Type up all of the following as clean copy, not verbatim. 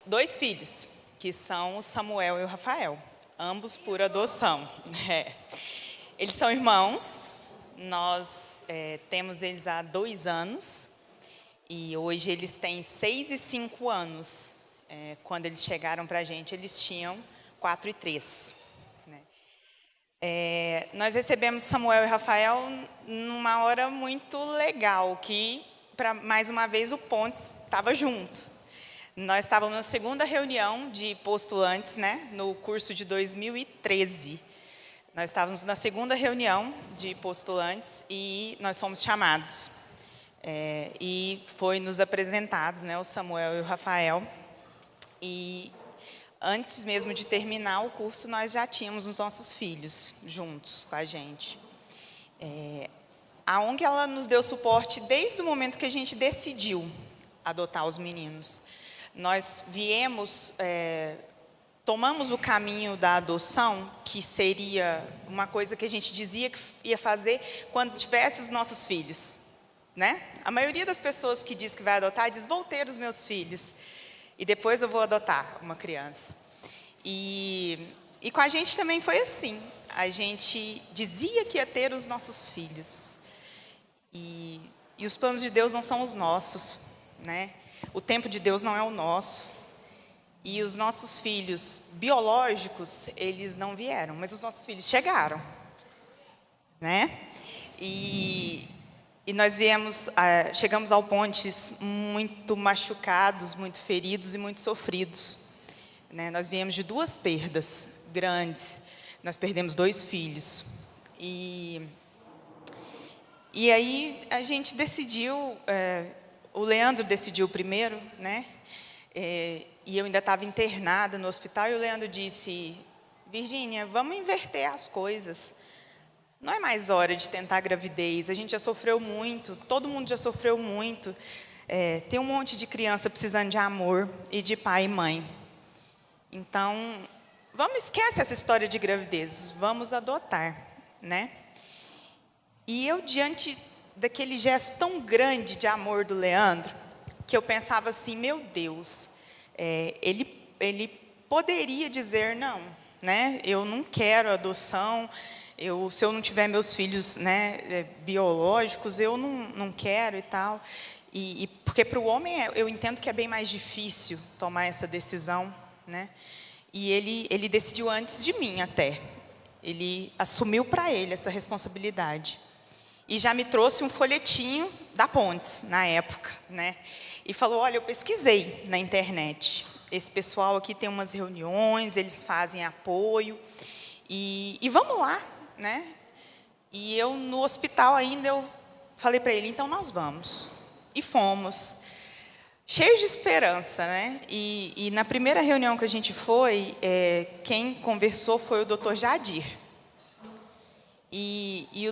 dois filhos, que são o Samuel e o Rafael, ambos por adoção. Eles são irmãos, nós temos eles há 2 anos, e hoje eles têm 6 e 5 anos. Quando eles chegaram para a gente, eles tinham 4 e 3. Nós recebemos Samuel e Rafael numa hora muito legal, que, mais uma vez, o Pontes estava junto. Nós estávamos na segunda reunião de postulantes, no curso de 2013. Nós estávamos na segunda reunião de postulantes e nós fomos chamados. E foi nos apresentados, o Samuel e o Rafael. E antes mesmo de terminar o curso, nós já tínhamos os nossos filhos juntos com a gente. A ONG ela nos deu suporte desde o momento que a gente decidiu adotar os meninos. Nós viemos, tomamos o caminho da adoção, que seria uma coisa que a gente dizia que ia fazer quando tivesse os nossos filhos. A maioria das pessoas que diz que vai adotar, diz, vou ter os meus filhos. E depois eu vou adotar uma criança. E com a gente também foi assim. A gente dizia que ia ter os nossos filhos. E os planos de Deus não são os nossos. O tempo de Deus não é o nosso. E os nossos filhos biológicos, eles não vieram. Mas os nossos filhos chegaram. E nós chegamos ao Pontes muito machucados, muito feridos e muito sofridos. Nós viemos de 2 perdas grandes. Nós perdemos 2 filhos. E aí a gente decidiu, o Leandro decidiu primeiro, e eu ainda estava internada no hospital, e o Leandro disse, Virgínia, vamos inverter as coisas. Não é mais hora de tentar gravidez, a gente já sofreu muito, todo mundo já sofreu muito. Tem um monte de criança precisando de amor e de pai e mãe. Então, esquece essa história de gravidez, vamos adotar. E eu, diante daquele gesto tão grande de amor do Leandro, que eu pensava assim, meu Deus, ele poderia dizer não, eu não quero adoção. Se eu não tiver meus filhos biológicos, eu não quero e tal. Porque para o homem, eu entendo que é bem mais difícil tomar essa decisão. E ele decidiu antes de mim até. Ele assumiu para ele essa responsabilidade. E já me trouxe um folhetinho da Pontes, na época. E falou, olha, eu pesquisei na internet. Esse pessoal aqui tem umas reuniões, eles fazem apoio. E vamos lá. E eu, no hospital ainda, eu falei para ele, então nós vamos. E fomos, cheios de esperança. E na primeira reunião que a gente foi, quem conversou foi o Dr. Jadir. E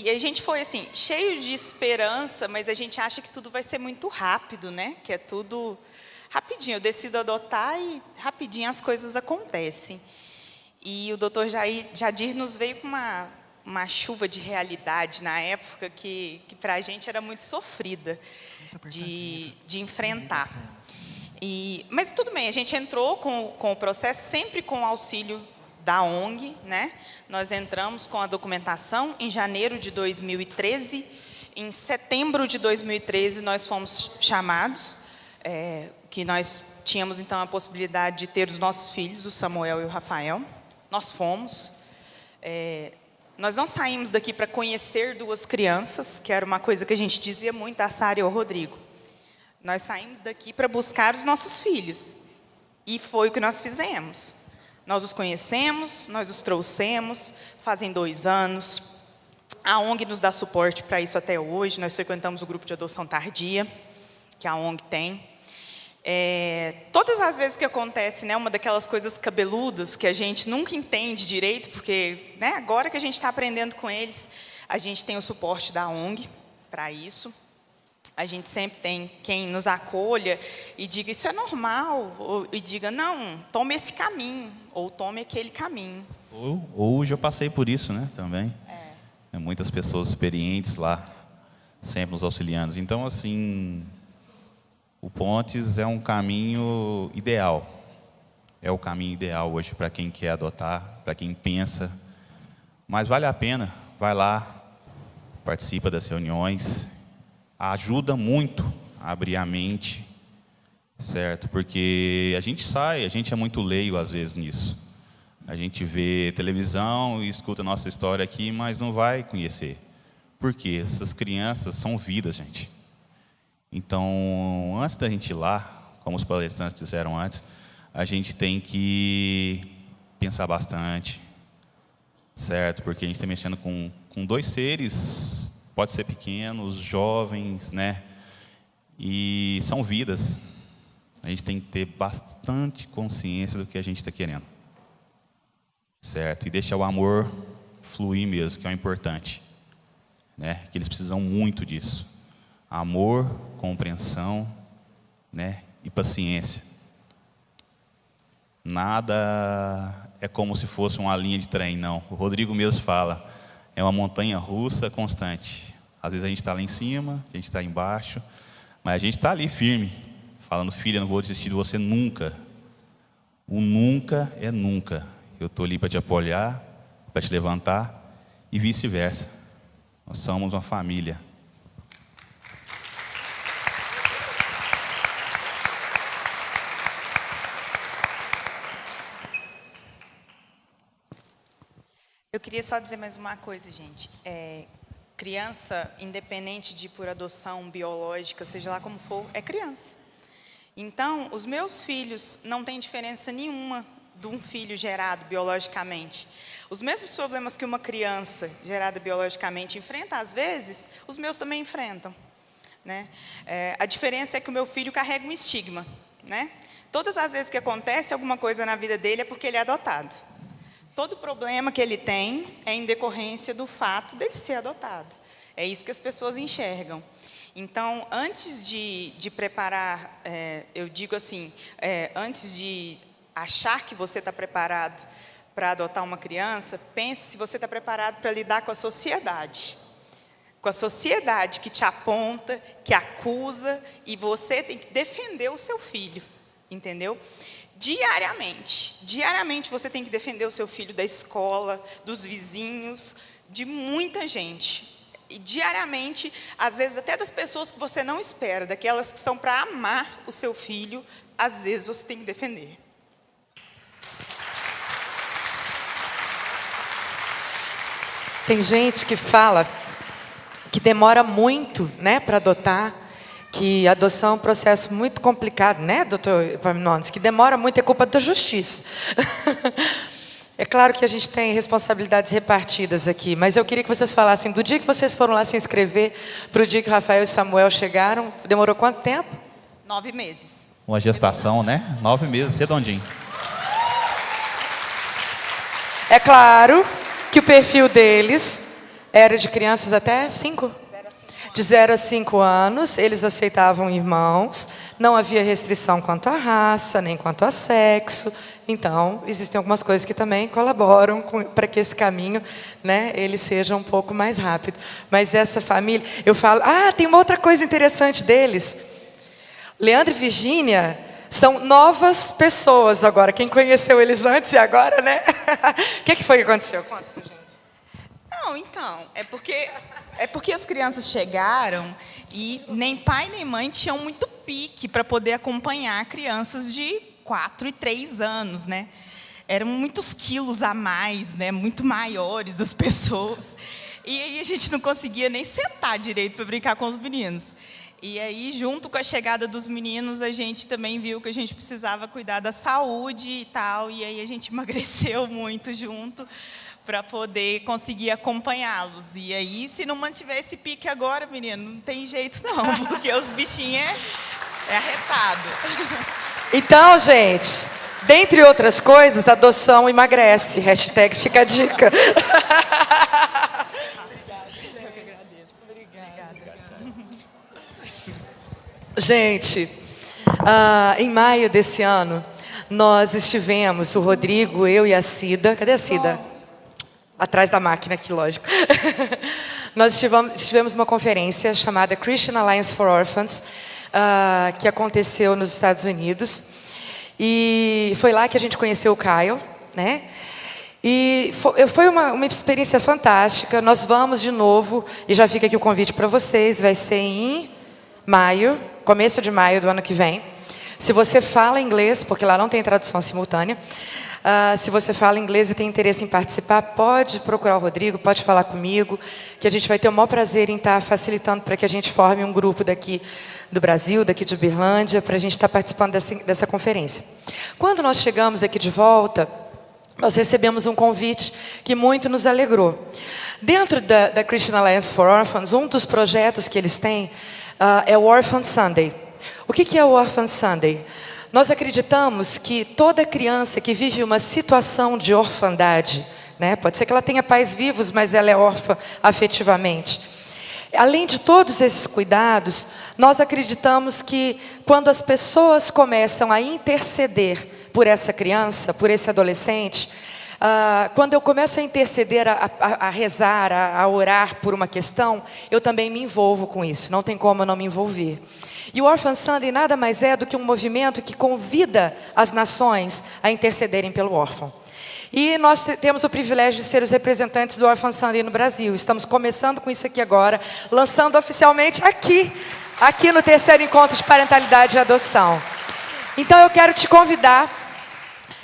a gente foi assim, cheio de esperança, mas a gente acha que tudo vai ser muito rápido, que é tudo rapidinho. Eu decido adotar e rapidinho as coisas acontecem. E o Dr. Jadir nos veio com uma chuva de realidade na época que para a gente era muito sofrida de enfrentar. Mas tudo bem, a gente entrou com o processo, sempre com o auxílio da ONG. Nós entramos com a documentação em janeiro de 2013. Em setembro de 2013, nós fomos chamados, que nós tínhamos, então, a possibilidade de ter os nossos filhos, o Samuel e o Rafael. Nós fomos. Nós não saímos daqui para conhecer 2 crianças, que era uma coisa que a gente dizia muito, a Sara e o Rodrigo. Nós saímos daqui para buscar os nossos filhos. E foi o que nós fizemos. Nós os conhecemos, nós os trouxemos, fazem 2 anos. A ONG nos dá suporte para isso até hoje. Nós frequentamos o grupo de adoção tardia, que a ONG tem. Todas as vezes que acontece, uma daquelas coisas cabeludas que a gente nunca entende direito, porque agora que a gente está aprendendo com eles, a gente tem o suporte da ONG para isso. A gente sempre tem quem nos acolha e diga, isso é normal, e diga, não, tome esse caminho, ou tome aquele caminho. Hoje eu passei por isso, também. Muitas pessoas experientes lá, sempre nos auxiliando. Então, assim, O Pontes é um caminho ideal. É o caminho ideal hoje para quem quer adotar, para quem pensa. Mas vale a pena, vai lá, participa das reuniões, ajuda muito a abrir a mente, certo? Porque a gente é muito leigo às vezes nisso. A gente vê televisão e escuta a nossa história aqui, mas não vai conhecer. Por quê? Essas crianças são vidas, gente. Então, antes da gente ir lá, como os palestrantes disseram antes, a gente tem que pensar bastante, certo? Porque a gente está mexendo com dois seres, pode ser pequenos, jovens, né? E são vidas. A gente tem que ter bastante consciência do que a gente está querendo, certo? E deixar o amor fluir mesmo, que é o importante, né? Que eles precisam muito disso. Amor, compreensão, né? E paciência. Nada é como se fosse uma linha de trem, não. O Rodrigo mesmo fala, é uma montanha russa constante. Às vezes a gente está lá em cima, a gente está embaixo, mas a gente está ali firme, falando, filha, não vou desistir de você nunca. O nunca é nunca. Eu estou ali para te apoiar, para te levantar e vice-versa. Nós somos uma família. Eu queria só dizer mais uma coisa, gente. Criança, independente de por adoção biológica, seja lá como for, é criança. Então, os meus filhos não têm diferença nenhuma de um filho gerado biologicamente. Os mesmos problemas que uma criança gerada biologicamente enfrenta, às vezes, os meus também enfrentam, né? A diferença é que o meu filho carrega um estigma, né? Todas as vezes que acontece alguma coisa na vida dele é porque ele é adotado. Todo problema que ele tem é em decorrência do fato dele ser adotado. É isso que as pessoas enxergam. Então, antes de preparar, eu digo assim, antes de achar que você está preparado para adotar uma criança, pense se você está preparado para lidar com a sociedade. Com a sociedade que te aponta, que acusa, e você tem que defender o seu filho, entendeu? Diariamente você tem que defender o seu filho da escola, dos vizinhos, de muita gente. E diariamente, às vezes até das pessoas que você não espera, daquelas que são para amar o seu filho, às vezes você tem que defender. Tem gente que fala que demora muito, né, para adotar, que a adoção é um processo muito complicado, né, doutor Epaminondas? Que demora muito, é culpa da justiça. É claro que a gente tem responsabilidades repartidas aqui, mas eu queria que vocês falassem, do dia que vocês foram lá se inscrever, para o dia que Rafael e Samuel chegaram, demorou quanto tempo? 9 meses. Uma gestação, né? 9 meses, redondinho. É claro que o perfil deles era de crianças até 5? De 0 a 5 anos, eles aceitavam irmãos, não havia restrição quanto à raça, nem quanto a sexo. Então, existem algumas coisas que também colaboram para que esse caminho, né, ele seja um pouco mais rápido. Mas essa família, eu falo, tem uma outra coisa interessante deles. Leandro e Virgínia são novas pessoas agora. Quem conheceu eles antes e agora, né? O que foi que aconteceu? Conta pra gente. Não, então, é porque as crianças chegaram e nem pai nem mãe tinham muito pique para poder acompanhar crianças de 4 e 3 anos, né? Eram muitos quilos a mais, né? Muito maiores as pessoas. E aí a gente não conseguia nem sentar direito para brincar com os meninos. E aí, junto com a chegada dos meninos, a gente também viu que a gente precisava cuidar da saúde e tal. E aí a gente emagreceu muito junto, para poder conseguir acompanhá-los. E aí, se não mantiver esse pique agora, menino, não tem jeito não, porque os bichinhos é arretado. Então, gente, dentre outras coisas, adoção emagrece. Hashtag fica a dica. Obrigada, eu que agradeço. Obrigada. Gente, em maio desse ano, nós estivemos, o Rodrigo, eu e a Cida. Cadê a Cida? Atrás da máquina aqui, lógico. Nós tivemos uma conferência chamada Christian Alliance for Orphans, que aconteceu nos Estados Unidos. E foi lá que a gente conheceu o Kyle, né? E foi uma experiência fantástica. Nós vamos de novo, e já fica aqui o convite para vocês, vai ser em maio, começo de maio do ano que vem. Se você fala inglês, porque lá não tem tradução simultânea, se você fala inglês e tem interesse em participar, pode procurar o Rodrigo, pode falar comigo, que a gente vai ter o maior prazer em estar facilitando para que a gente forme um grupo daqui do Brasil, daqui de Uberlândia, para a gente estar participando dessa conferência. Quando nós chegamos aqui de volta, nós recebemos um convite que muito nos alegrou. Dentro da Christian Alliance for Orphans, um dos projetos que eles têm é o Orphan Sunday. O que é o Orphan Sunday? Nós acreditamos que toda criança que vive uma situação de orfandade, né, pode ser que ela tenha pais vivos, mas ela é órfã afetivamente. Além de todos esses cuidados, nós acreditamos que quando as pessoas começam a interceder por essa criança, por esse adolescente, quando eu começo a interceder, a rezar, a orar por uma questão, eu também me envolvo com isso, não tem como eu não me envolver. E o Orphan Sunday nada mais é do que um movimento que convida as nações a intercederem pelo órfão. E nós temos o privilégio de ser os representantes do Orphan Sunday no Brasil. Estamos começando com isso aqui agora, lançando oficialmente aqui no terceiro encontro de parentalidade e adoção. Então eu quero te convidar,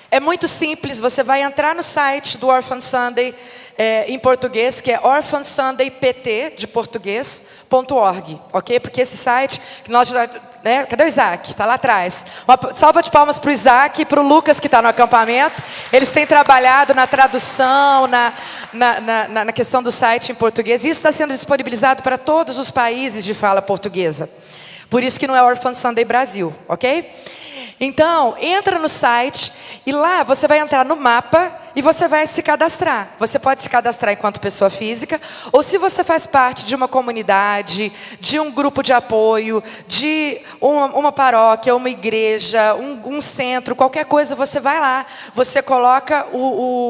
é muito simples, você vai entrar no site do Orphan Sunday em português, que é orphansundaypt, de português.org, ok? Porque esse site, que nós já, né? Cadê o Isaac? Está lá atrás. Uma salva de palmas para o Isaac e para o Lucas, que está no acampamento. Eles têm trabalhado na tradução, na questão do site em português. Isso está sendo disponibilizado para todos os países de fala portuguesa. Por isso que não é Orphan Sunday Brasil, ok? Então, entra no site e lá você vai entrar no mapa e você vai se cadastrar. Você pode se cadastrar enquanto pessoa física, ou se você faz parte de uma comunidade, de um grupo de apoio, de uma paróquia, uma igreja, um centro, qualquer coisa, você vai lá, você coloca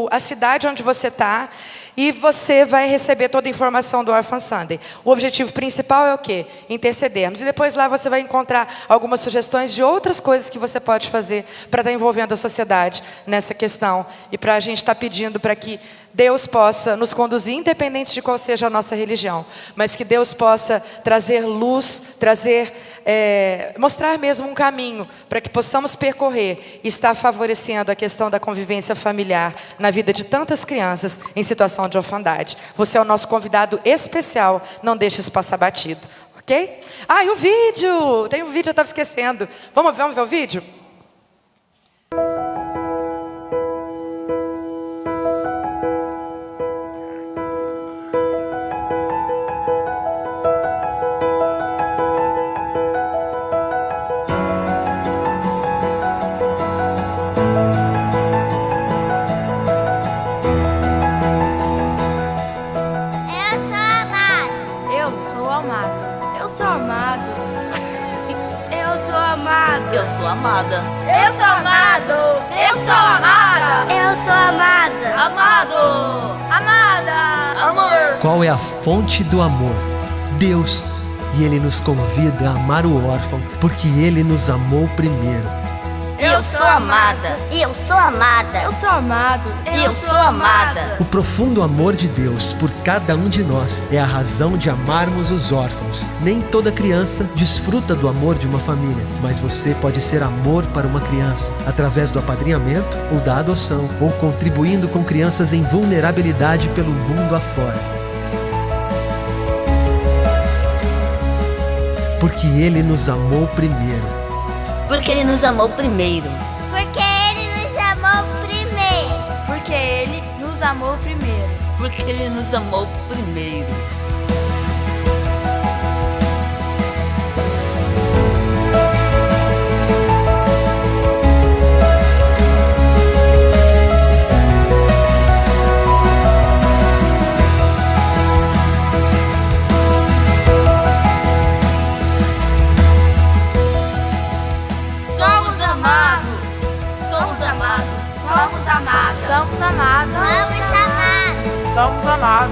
a cidade onde você está, e você vai receber toda a informação do Orphan Sunday. O objetivo principal é o quê? Intercedermos. E depois lá você vai encontrar algumas sugestões de outras coisas que você pode fazer para estar envolvendo a sociedade nessa questão. E para a gente estar pedindo para que Deus possa nos conduzir, independente de qual seja a nossa religião. Mas que Deus possa trazer luz, mostrar mesmo um caminho para que possamos percorrer e estar favorecendo a questão da convivência familiar na vida de tantas crianças em situação de orfandade. Você é o nosso convidado especial, não deixe isso passar batido, ok? E o vídeo! Tem um vídeo, eu estava esquecendo. Vamos ver o vídeo? Eu sou amada. Eu sou amado. Eu sou amada. Eu sou amada. Amado. Amada. Amor. Qual é a fonte do amor? Deus. E Ele nos convida a amar o órfão, porque Ele nos amou primeiro. Eu sou amada. Eu sou amada. Eu sou amado. Eu sou amada. O profundo amor de Deus por cada um de nós é a razão de amarmos os órfãos. Nem toda criança desfruta do amor de uma família, mas você pode ser amor para uma criança, através do apadrinhamento ou da adoção, ou contribuindo com crianças em vulnerabilidade pelo mundo afora. Porque Ele nos amou primeiro. Porque Ele nos amou primeiro. Porque Ele nos amou primeiro. Porque Ele nos amou primeiro. Porque Ele nos amou primeiro. Somos amados. Somos amados.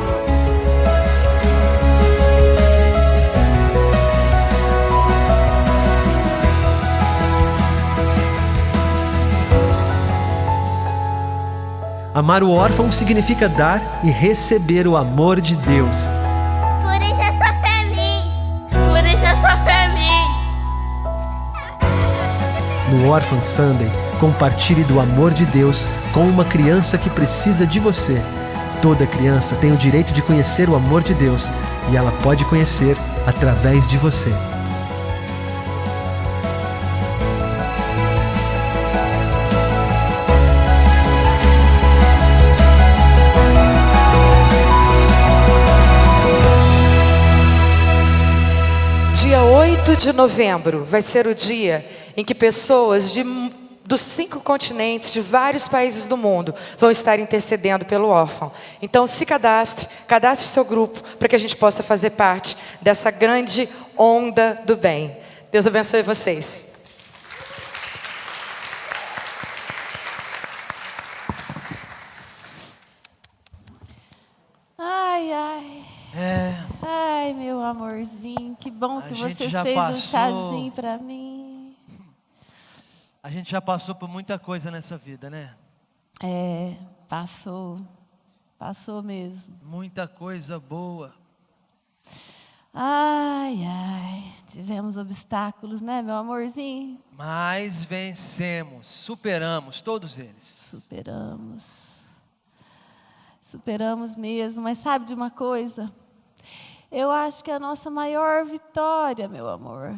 Amar o órfão significa dar e receber o amor de Deus. Por isso eu sou feliz. Por isso eu sou feliz. No Orphan Sunday, compartilhe do amor de Deus com uma criança que precisa de você. Toda criança tem o direito de conhecer o amor de Deus e ela pode conhecer através de você. Dia 8 de novembro vai ser o dia em que pessoas dos 5 continentes, de vários países do mundo, vão estar intercedendo pelo órfão. Então se cadastre seu grupo, para que a gente possa fazer parte dessa grande onda do bem. Deus abençoe vocês. Ai, ai. Ai, meu amorzinho, que bom que você fez um chazinho pra mim. A gente já passou por muita coisa nessa vida, né? Passou. Passou mesmo. Muita coisa boa. Ai, ai. Tivemos obstáculos, né, meu amorzinho? Mas vencemos, superamos todos eles. Superamos mesmo, mas sabe de uma coisa? Eu acho que a nossa maior vitória, meu amor,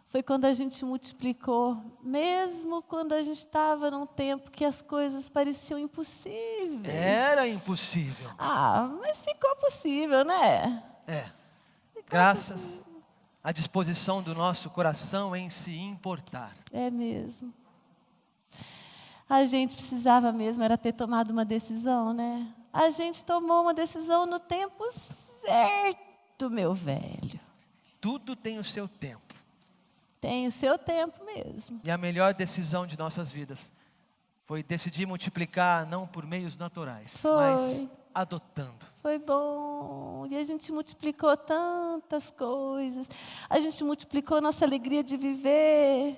foi quando a gente multiplicou, mesmo quando a gente estava num tempo que as coisas pareciam impossíveis. Era impossível. Mas ficou possível, né? Graças à disposição do nosso coração em se importar. É mesmo. A gente precisava mesmo era ter tomado uma decisão, né? A gente tomou uma decisão no tempo certo, meu velho. Tudo tem o seu tempo. Tem o seu tempo mesmo. E a melhor decisão de nossas vidas foi decidir multiplicar não por meios naturais, mas adotando. Foi bom. E a gente multiplicou tantas coisas. A gente multiplicou nossa alegria de viver.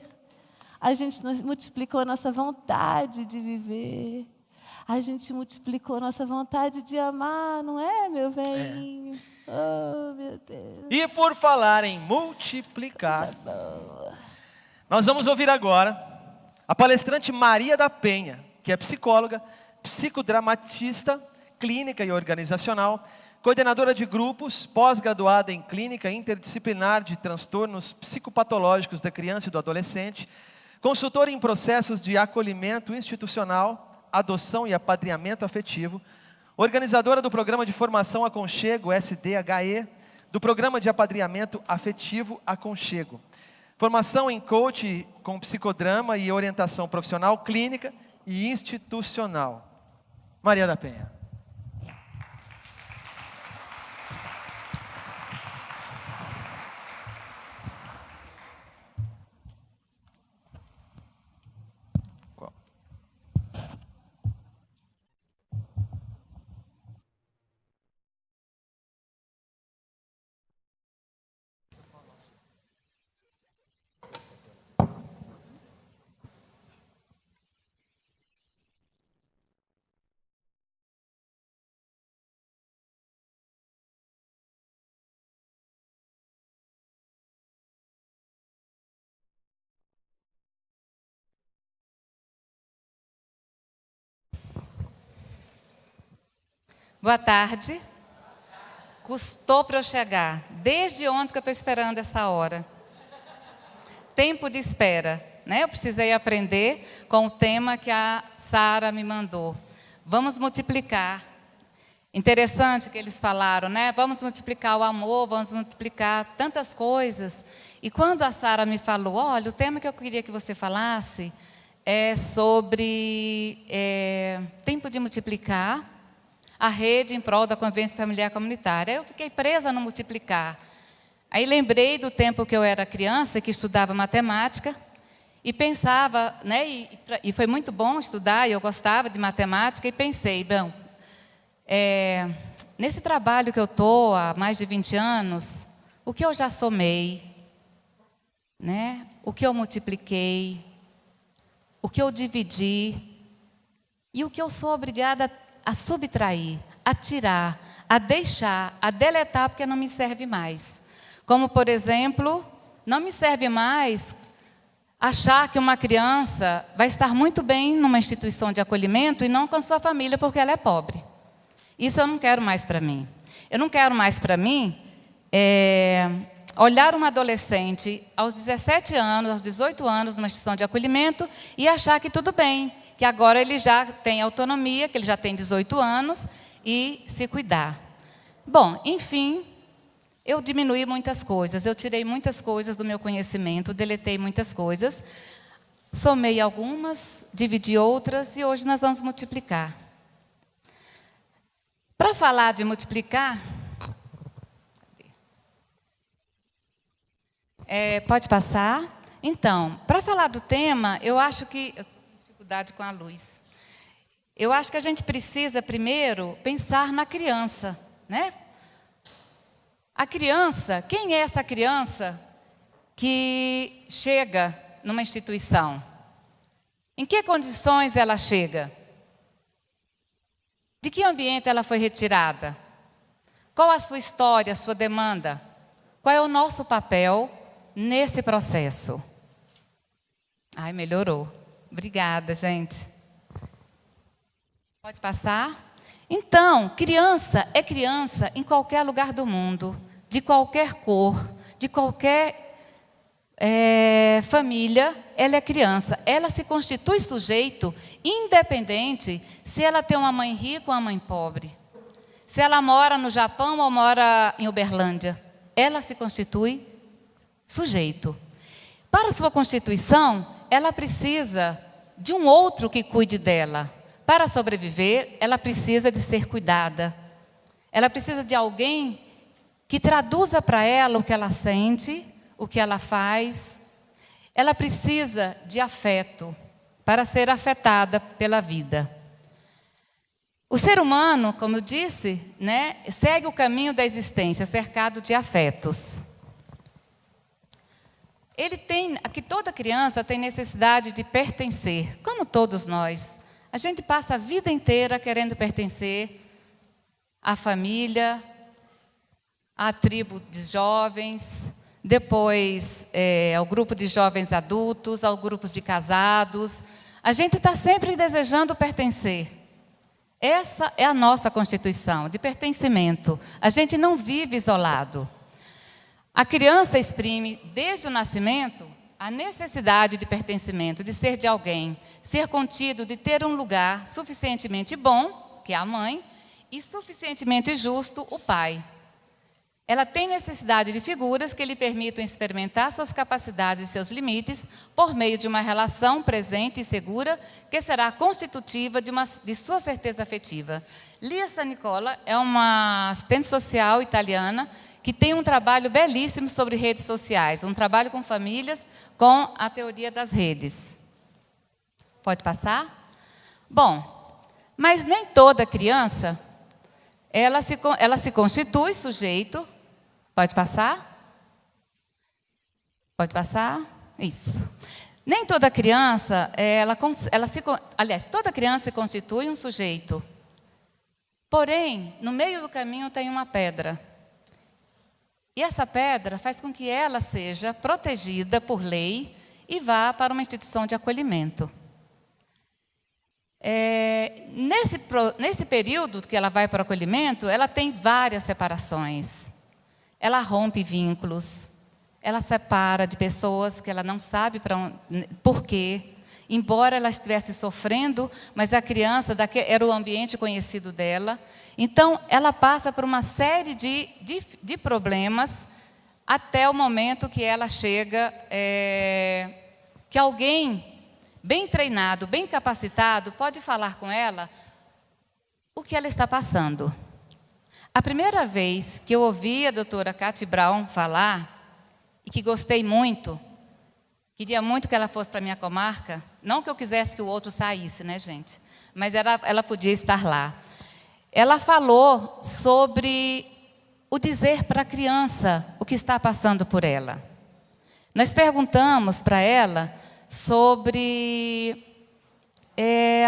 A gente multiplicou nossa vontade de viver. A gente multiplicou nossa vontade de amar, não é, meu velhinho? Oh, meu Deus. E por falar em multiplicar, nós vamos ouvir agora a palestrante Maria da Penha, que é psicóloga, psicodramatista, clínica e organizacional, coordenadora de grupos, pós-graduada em clínica interdisciplinar de transtornos psicopatológicos da criança e do adolescente, consultora em processos de acolhimento institucional, adoção e apadrinhamento afetivo, organizadora do programa de formação Aconchego SDHE, do programa de apadrinhamento afetivo Aconchego. Formação em coach com psicodrama e orientação profissional, clínica e institucional. Maria da Penha. Boa tarde. Custou para eu chegar. Desde ontem que eu estou esperando essa hora. Tempo de espera, né? Eu precisei aprender com o tema que a Sara me mandou. Vamos multiplicar. Interessante que eles falaram, né? Vamos multiplicar o amor, vamos multiplicar tantas coisas. E quando a Sara me falou, olha, o tema que eu queria que você falasse é sobre tempo de multiplicar a rede em prol da convivência familiar comunitária. Eu fiquei presa no multiplicar. Aí lembrei do tempo que eu era criança, que estudava matemática, e pensava, né, e foi muito bom estudar, e eu gostava de matemática, e pensei, bom, nesse trabalho que eu estou há mais de 20 anos, o que eu já somei, né, o que eu multipliquei, o que eu dividi, e o que eu sou obrigada a subtrair, a tirar, a deixar, a deletar porque não me serve mais. Como, por exemplo, não me serve mais achar que uma criança vai estar muito bem numa instituição de acolhimento e não com a sua família porque ela é pobre. Isso eu não quero mais para mim. Eu não quero mais para mim olhar uma adolescente aos 17 anos, aos 18 anos numa instituição de acolhimento e achar que tudo bem, que agora ele já tem autonomia, que ele já tem 18 anos e se cuidar. Bom, enfim, eu diminuí muitas coisas, eu tirei muitas coisas do meu conhecimento, deletei muitas coisas, somei algumas, dividi outras e hoje nós vamos multiplicar. Para falar de multiplicar, pode passar? Então, para falar do tema, eu acho que... Eu tenho dificuldade com a luz. Eu acho que a gente precisa primeiro pensar na criança, né? A criança, quem é essa criança que chega numa instituição? Em que condições ela chega? De que ambiente ela foi retirada? Qual a sua história, a sua demanda? Qual é o nosso papel nesse processo? Ai, melhorou. Obrigada, gente. Pode passar? Então, criança é criança em qualquer lugar do mundo, de qualquer cor, de qualquer família, ela é criança. Ela se constitui sujeito independente se ela tem uma mãe rica ou uma mãe pobre. Se ela mora no Japão ou mora em Uberlândia. Ela se constitui sujeito. Para sua constituição, ela precisa de um outro que cuide dela. Para sobreviver, ela precisa de ser cuidada. Ela precisa de alguém que traduza para ela o que ela sente, o que ela faz. Ela precisa de afeto para ser afetada pela vida. O ser humano, como eu disse, né, segue o caminho da existência, cercado de afetos. Aqui toda criança tem necessidade de pertencer, como todos nós. A gente passa a vida inteira querendo pertencer à família, à tribo de jovens, depois ao grupo de jovens adultos, aos grupos de casados. A gente está sempre desejando pertencer. Essa é a nossa constituição, de pertencimento. A gente não vive isolado. A criança exprime, desde o nascimento, a necessidade de pertencimento, de ser de alguém, ser contido, de ter um lugar suficientemente bom, que é a mãe, e suficientemente justo, o pai. Ela tem necessidade de figuras que lhe permitam experimentar suas capacidades e seus limites por meio de uma relação presente e segura que será constitutiva de sua certeza afetiva. Lia Sanicola é uma assistente social italiana que tem um trabalho belíssimo sobre redes sociais, um trabalho com famílias com a teoria das redes. Pode passar? Bom, mas nem toda criança, ela se constitui sujeito. Pode passar? Pode passar? Isso. Nem toda criança, aliás, toda criança se constitui um sujeito. Porém, no meio do caminho tem uma pedra. E essa pedra faz com que ela seja protegida por lei e vá para uma instituição de acolhimento. Nesse período que ela vai para o acolhimento, ela tem várias separações. Ela rompe vínculos, ela separa de pessoas que ela não sabe por quê. Embora ela estivesse sofrendo, mas a criança era o ambiente conhecido dela. Então, ela passa por uma série de problemas até o momento que ela chega, que alguém bem treinado, bem capacitado, pode falar com ela o que ela está passando. A primeira vez que eu ouvi a doutora Cathy Brown falar, e que gostei muito, queria muito que ela fosse para a minha comarca, não que eu quisesse que o outro saísse, né, gente? Mas ela podia estar lá. Ela falou sobre o dizer para a criança o que está passando por ela. Nós perguntamos para ela sobre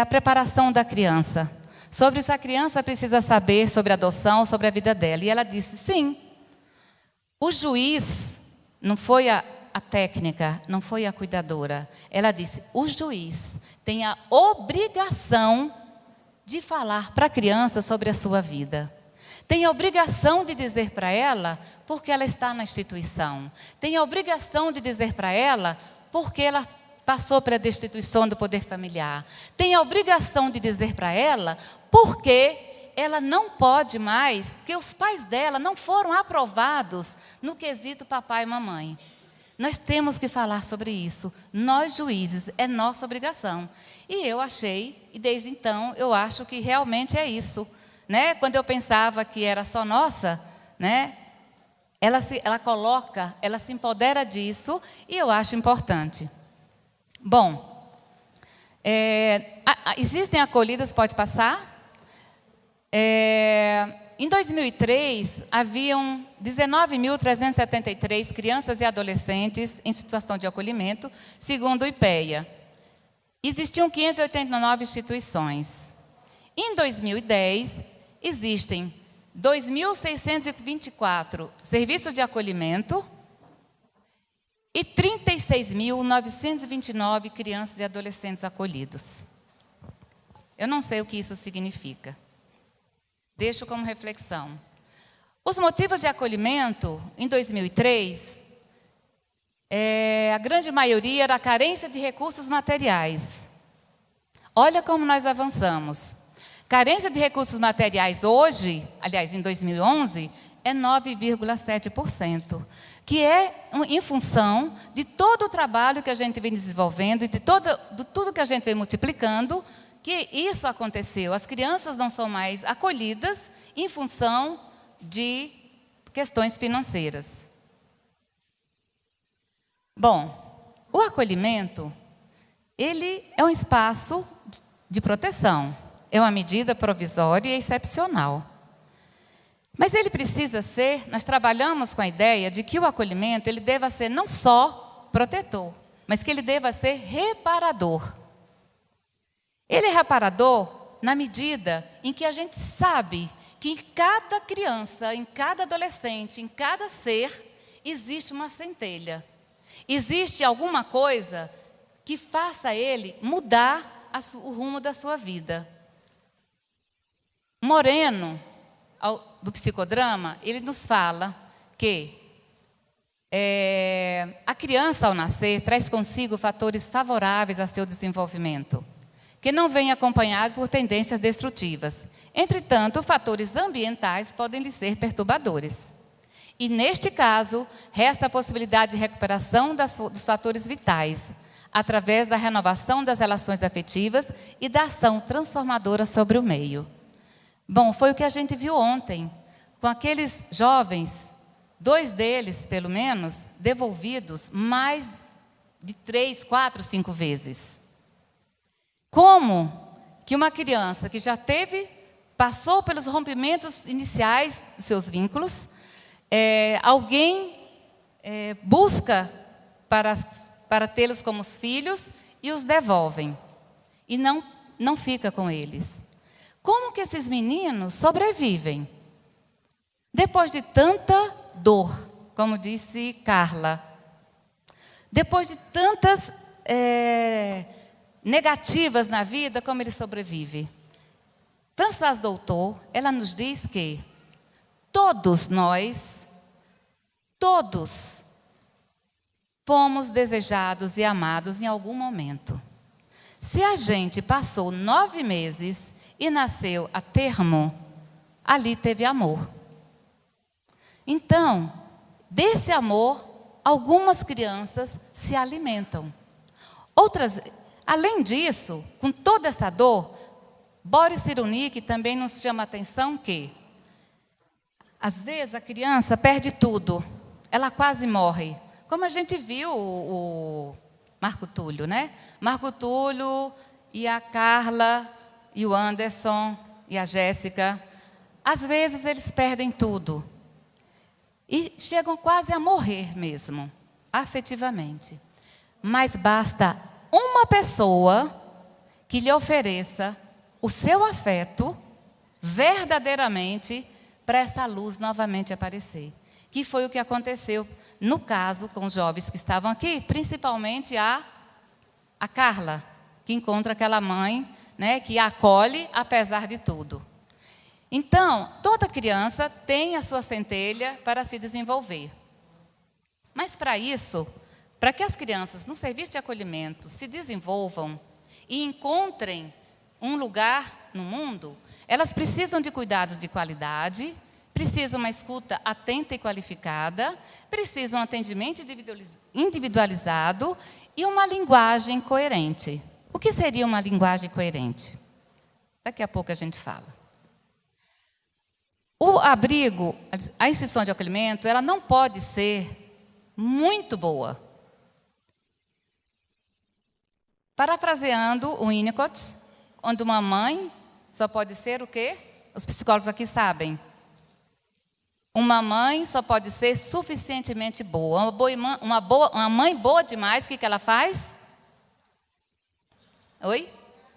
a preparação da criança. Sobre se a criança precisa saber sobre a adoção, sobre a vida dela. E ela disse, sim. O juiz não foi a técnica, não foi a cuidadora. Ela disse, o juiz tem a obrigação de falar para a criança sobre a sua vida. Tem a obrigação de dizer para ela porque ela está na instituição. Tem a obrigação de dizer para ela porque ela passou pela destituição do poder familiar. Tem a obrigação de dizer para ela porque ela não pode mais, porque os pais dela não foram aprovados no quesito papai e mamãe. Nós temos que falar sobre isso. Nós, juízes, é nossa obrigação. E eu achei, e desde então, eu acho que realmente é isso. Né? Quando eu pensava que era só nossa, né? Ela se empodera disso, e eu acho importante. Bom, existem acolhidas, pode passar? Em 2003, haviam 19.373 crianças e adolescentes em situação de acolhimento, segundo o IPEA. Existiam 589 instituições. Em 2010, existem 2.624 serviços de acolhimento e 36.929 crianças e adolescentes acolhidos. Eu não sei o que isso significa. Deixo como reflexão. Os motivos de acolhimento, em 2003, a grande maioria era a carência de recursos materiais. Olha como nós avançamos. Carência de recursos materiais hoje, aliás, em 2011, é 9,7%, que é em função de todo o trabalho que a gente vem desenvolvendo e de tudo que a gente vem multiplicando, que isso aconteceu. As crianças não são mais acolhidas em função de questões financeiras. Bom, o acolhimento, ele é um espaço de proteção. É uma medida provisória e excepcional. Mas ele precisa ser, nós trabalhamos com a ideia de que o acolhimento, ele deva ser não só protetor, mas que ele deva ser reparador. Ele é reparador na medida em que a gente sabe que em cada criança, em cada adolescente, em cada ser, existe uma centelha. Existe alguma coisa que faça ele mudar o rumo da sua vida. Moreno, do psicodrama, ele nos fala que a criança, ao nascer, traz consigo fatores favoráveis a seu desenvolvimento, que não vêm acompanhados por tendências destrutivas. Entretanto, fatores ambientais podem lhe ser perturbadores. E, neste caso, resta a possibilidade de recuperação dos fatores vitais, através da renovação das relações afetivas e da ação transformadora sobre o meio. Bom, foi o que a gente viu ontem, com aqueles jovens, 2 deles, pelo menos, devolvidos mais de 3, 4, 5 vezes. Como que uma criança que já passou pelos rompimentos iniciais dos seus vínculos, alguém busca para tê-los como os filhos e os devolvem, e não fica com eles. Como que esses meninos sobrevivem? Depois de tanta dor, como disse Carla, depois de tantas negativas na vida, como ele sobrevive? Françoise Doutor, ela nos diz que todos nós, fomos desejados e amados em algum momento. Se a gente passou 9 meses e nasceu a termo, ali teve amor. Então, desse amor, algumas crianças se alimentam. Outras, além disso, com toda essa dor, Boris Cyrulnik também nos chama a atenção que, às vezes, a criança perde tudo, ela quase morre. Como a gente viu o Marco Túlio, né? Marco Túlio e a Carla e o Anderson e a Jéssica, às vezes eles perdem tudo e chegam quase a morrer mesmo, afetivamente. Mas basta uma pessoa que lhe ofereça o seu afeto verdadeiramente para essa luz novamente aparecer. Que foi o que aconteceu no caso com os jovens que estavam aqui, principalmente a Carla, que encontra aquela mãe, né, que a acolhe apesar de tudo. Então, toda criança tem a sua centelha para se desenvolver. Mas para isso, para que as crianças no serviço de acolhimento se desenvolvam e encontrem um lugar no mundo, elas precisam de cuidados de qualidade, precisam uma escuta atenta e qualificada, precisam um atendimento individualizado e uma linguagem coerente. O que seria uma linguagem coerente? Daqui a pouco a gente fala. O abrigo, a instituição de acolhimento, ela não pode ser muito boa. Parafraseando o Winnicott, onde uma mãe só pode ser o quê? Os psicólogos aqui sabem. Uma mãe só pode ser suficientemente boa. Uma mãe boa demais, o que ela faz? Oi?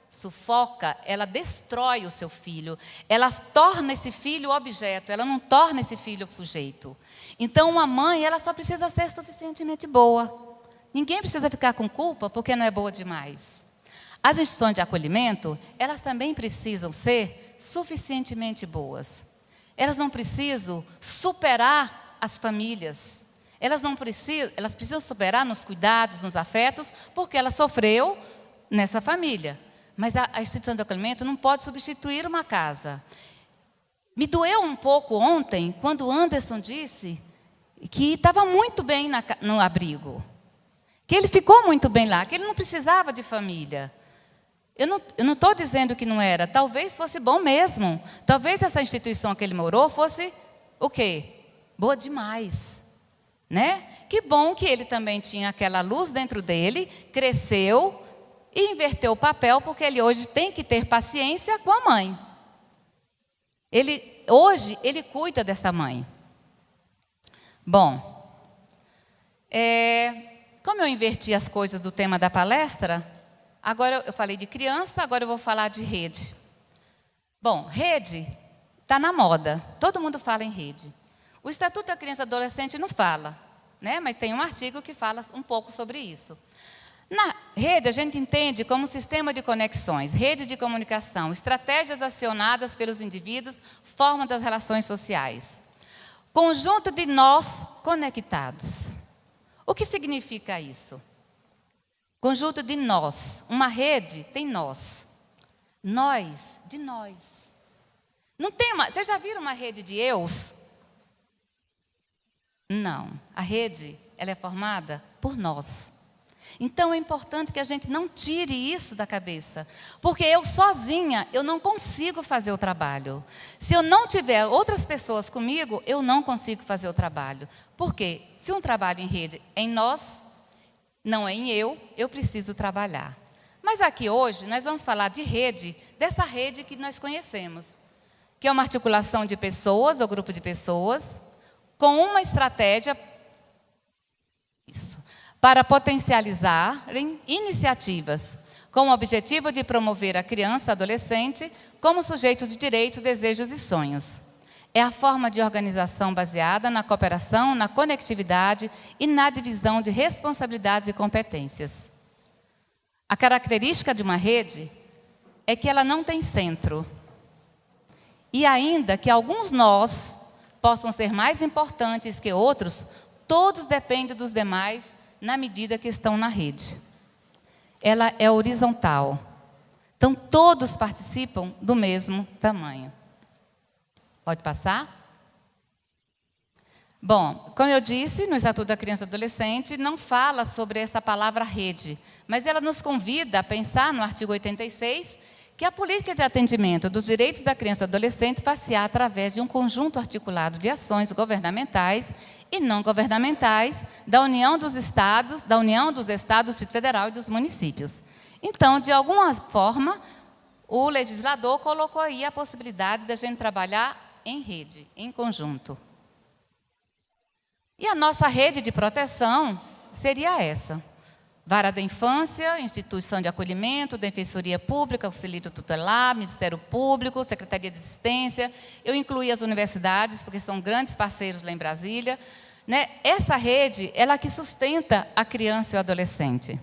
Sufoca, ela destrói o seu filho. Ela torna esse filho objeto, ela não torna esse filho sujeito. Então, uma mãe, ela só precisa ser suficientemente boa. Ninguém precisa ficar com culpa porque não é boa demais. As instituições de acolhimento, elas também precisam ser suficientemente boas. Elas não precisam superar as famílias. Elas precisam superar nos cuidados, nos afetos, porque ela sofreu nessa família. Mas a instituição de acolhimento não pode substituir uma casa. Me doeu um pouco ontem, quando o Anderson disse que estava muito bem no abrigo. Que ele ficou muito bem lá, que ele não precisava de família. Eu não estou dizendo que não era, talvez fosse bom mesmo. Talvez essa instituição que ele morou fosse o quê? Boa demais, né? Que bom que ele também tinha aquela luz dentro dele, cresceu e inverteu o papel, porque ele hoje tem que ter paciência com a mãe. Hoje ele cuida dessa mãe. Bom, como eu inverti as coisas do tema da palestra, agora eu falei de criança, agora eu vou falar de rede. Bom, rede está na moda, todo mundo fala em rede. O Estatuto da Criança e Adolescente não fala, né? Mas tem um artigo que fala um pouco sobre isso. Na rede, a gente entende como sistema de conexões, rede de comunicação, estratégias acionadas pelos indivíduos, forma das relações sociais. Conjunto de nós conectados. O que significa isso? Conjunto de nós. Uma rede tem nós. Nós, de nós. Não tem uma... Vocês já viram uma rede de eus? Não. A rede, ela é formada por nós. Então, é importante que a gente não tire isso da cabeça. Porque eu sozinha, eu não consigo fazer o trabalho. Se eu não tiver outras pessoas comigo, eu não consigo fazer o trabalho. Por quê? Se um trabalho em rede é em nós, não é em eu preciso trabalhar. Mas aqui hoje, nós vamos falar de rede, dessa rede que nós conhecemos. Que é uma articulação de pessoas, ou grupo de pessoas, com uma estratégia... Isso. Para potencializarem iniciativas com o objetivo de promover a criança e adolescente como sujeitos de direitos, desejos e sonhos. É a forma de organização baseada na cooperação, na conectividade e na divisão de responsabilidades e competências. A característica de uma rede é que ela não tem centro. E ainda que alguns nós possam ser mais importantes que outros, todos dependem dos demais na medida que estão na rede. Ela é horizontal. Então, todos participam do mesmo tamanho. Pode passar? Bom, como eu disse, no Estatuto da Criança e Adolescente, não fala sobre essa palavra rede, mas ela nos convida a pensar no artigo 86, que a política de atendimento dos direitos da criança e adolescente faz-se-á através de um conjunto articulado de ações governamentais e não governamentais da União dos Estados, do Distrito Federal e dos municípios. Então, de alguma forma, o legislador colocou aí a possibilidade de a gente trabalhar em rede, em conjunto. E a nossa rede de proteção seria essa. Vara da Infância, Instituição de Acolhimento, Defensoria Pública, Auxílio Tutelar, Ministério Público, Secretaria de Assistência. Eu incluí as universidades, porque são grandes parceiros lá em Brasília. Né? Essa rede, ela que sustenta a criança e o adolescente.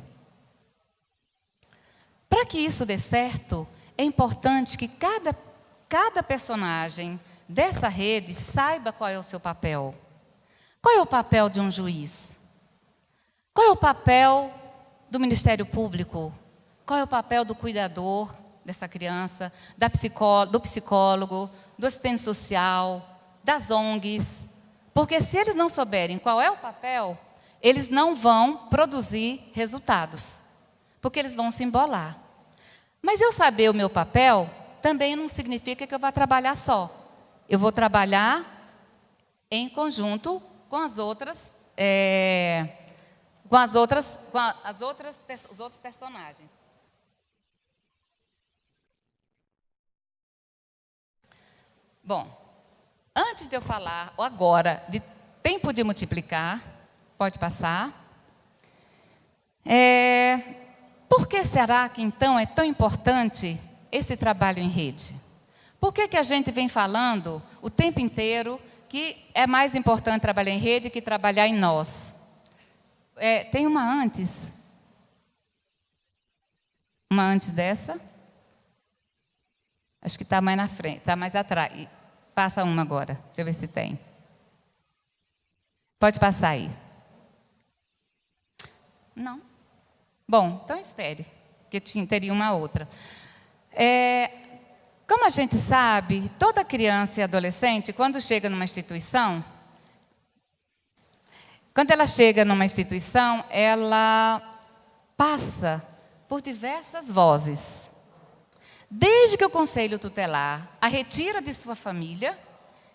Para que isso dê certo, é importante que cada personagem dessa rede saiba qual é o seu papel. Qual é o papel de um juiz? Qual é o papel do Ministério Público? Qual é o papel do cuidador dessa criança, do psicólogo, do assistente social, das ONGs? Porque se eles não souberem qual é o papel, eles não vão produzir resultados, porque eles vão se embolar. Mas eu saber o meu papel também não significa que eu vá trabalhar só. Eu vou trabalhar em conjunto com os outros personagens. Bom, antes de eu falar agora de tempo de multiplicar, pode passar. Por que será que então é tão importante esse trabalho em rede? Por que a gente vem falando o tempo inteiro que é mais importante trabalhar em rede que trabalhar em nós? Tem uma antes. Uma antes dessa. Acho que está mais na frente, está mais atrás. Passa uma agora, deixa eu ver se tem. Pode passar aí. Não? Bom, então espere, que teria uma outra. Como a gente sabe, toda criança e adolescente, quando chega numa instituição, ela passa por diversas vozes. Desde que o Conselho Tutelar a retira de sua família,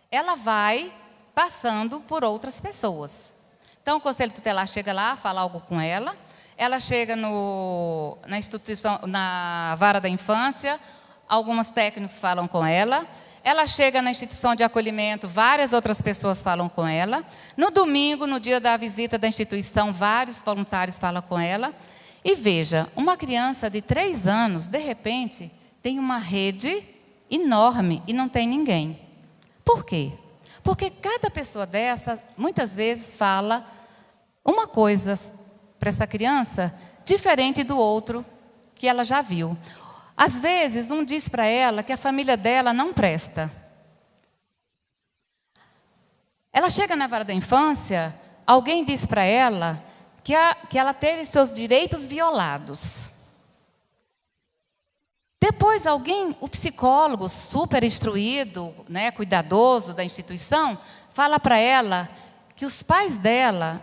ela vai passando por outras pessoas. Então, o Conselho Tutelar chega lá, fala algo com ela. Ela chega na instituição, na Vara da Infância, alguns técnicos falam com ela. Ela chega na instituição de acolhimento, várias outras pessoas falam com ela. No domingo, no dia da visita da instituição, vários voluntários falam com ela. E veja, uma criança de 3 anos, de repente, tem uma rede enorme e não tem ninguém. Por quê? Porque cada pessoa dessa, muitas vezes, fala uma coisa para essa criança diferente do outro que ela já viu. Às vezes, um diz para ela que a família dela não presta. Ela chega na Vara da Infância, alguém diz para ela que ela teve seus direitos violados. Depois o psicólogo super instruído, né, cuidadoso da instituição, fala para ela que os pais dela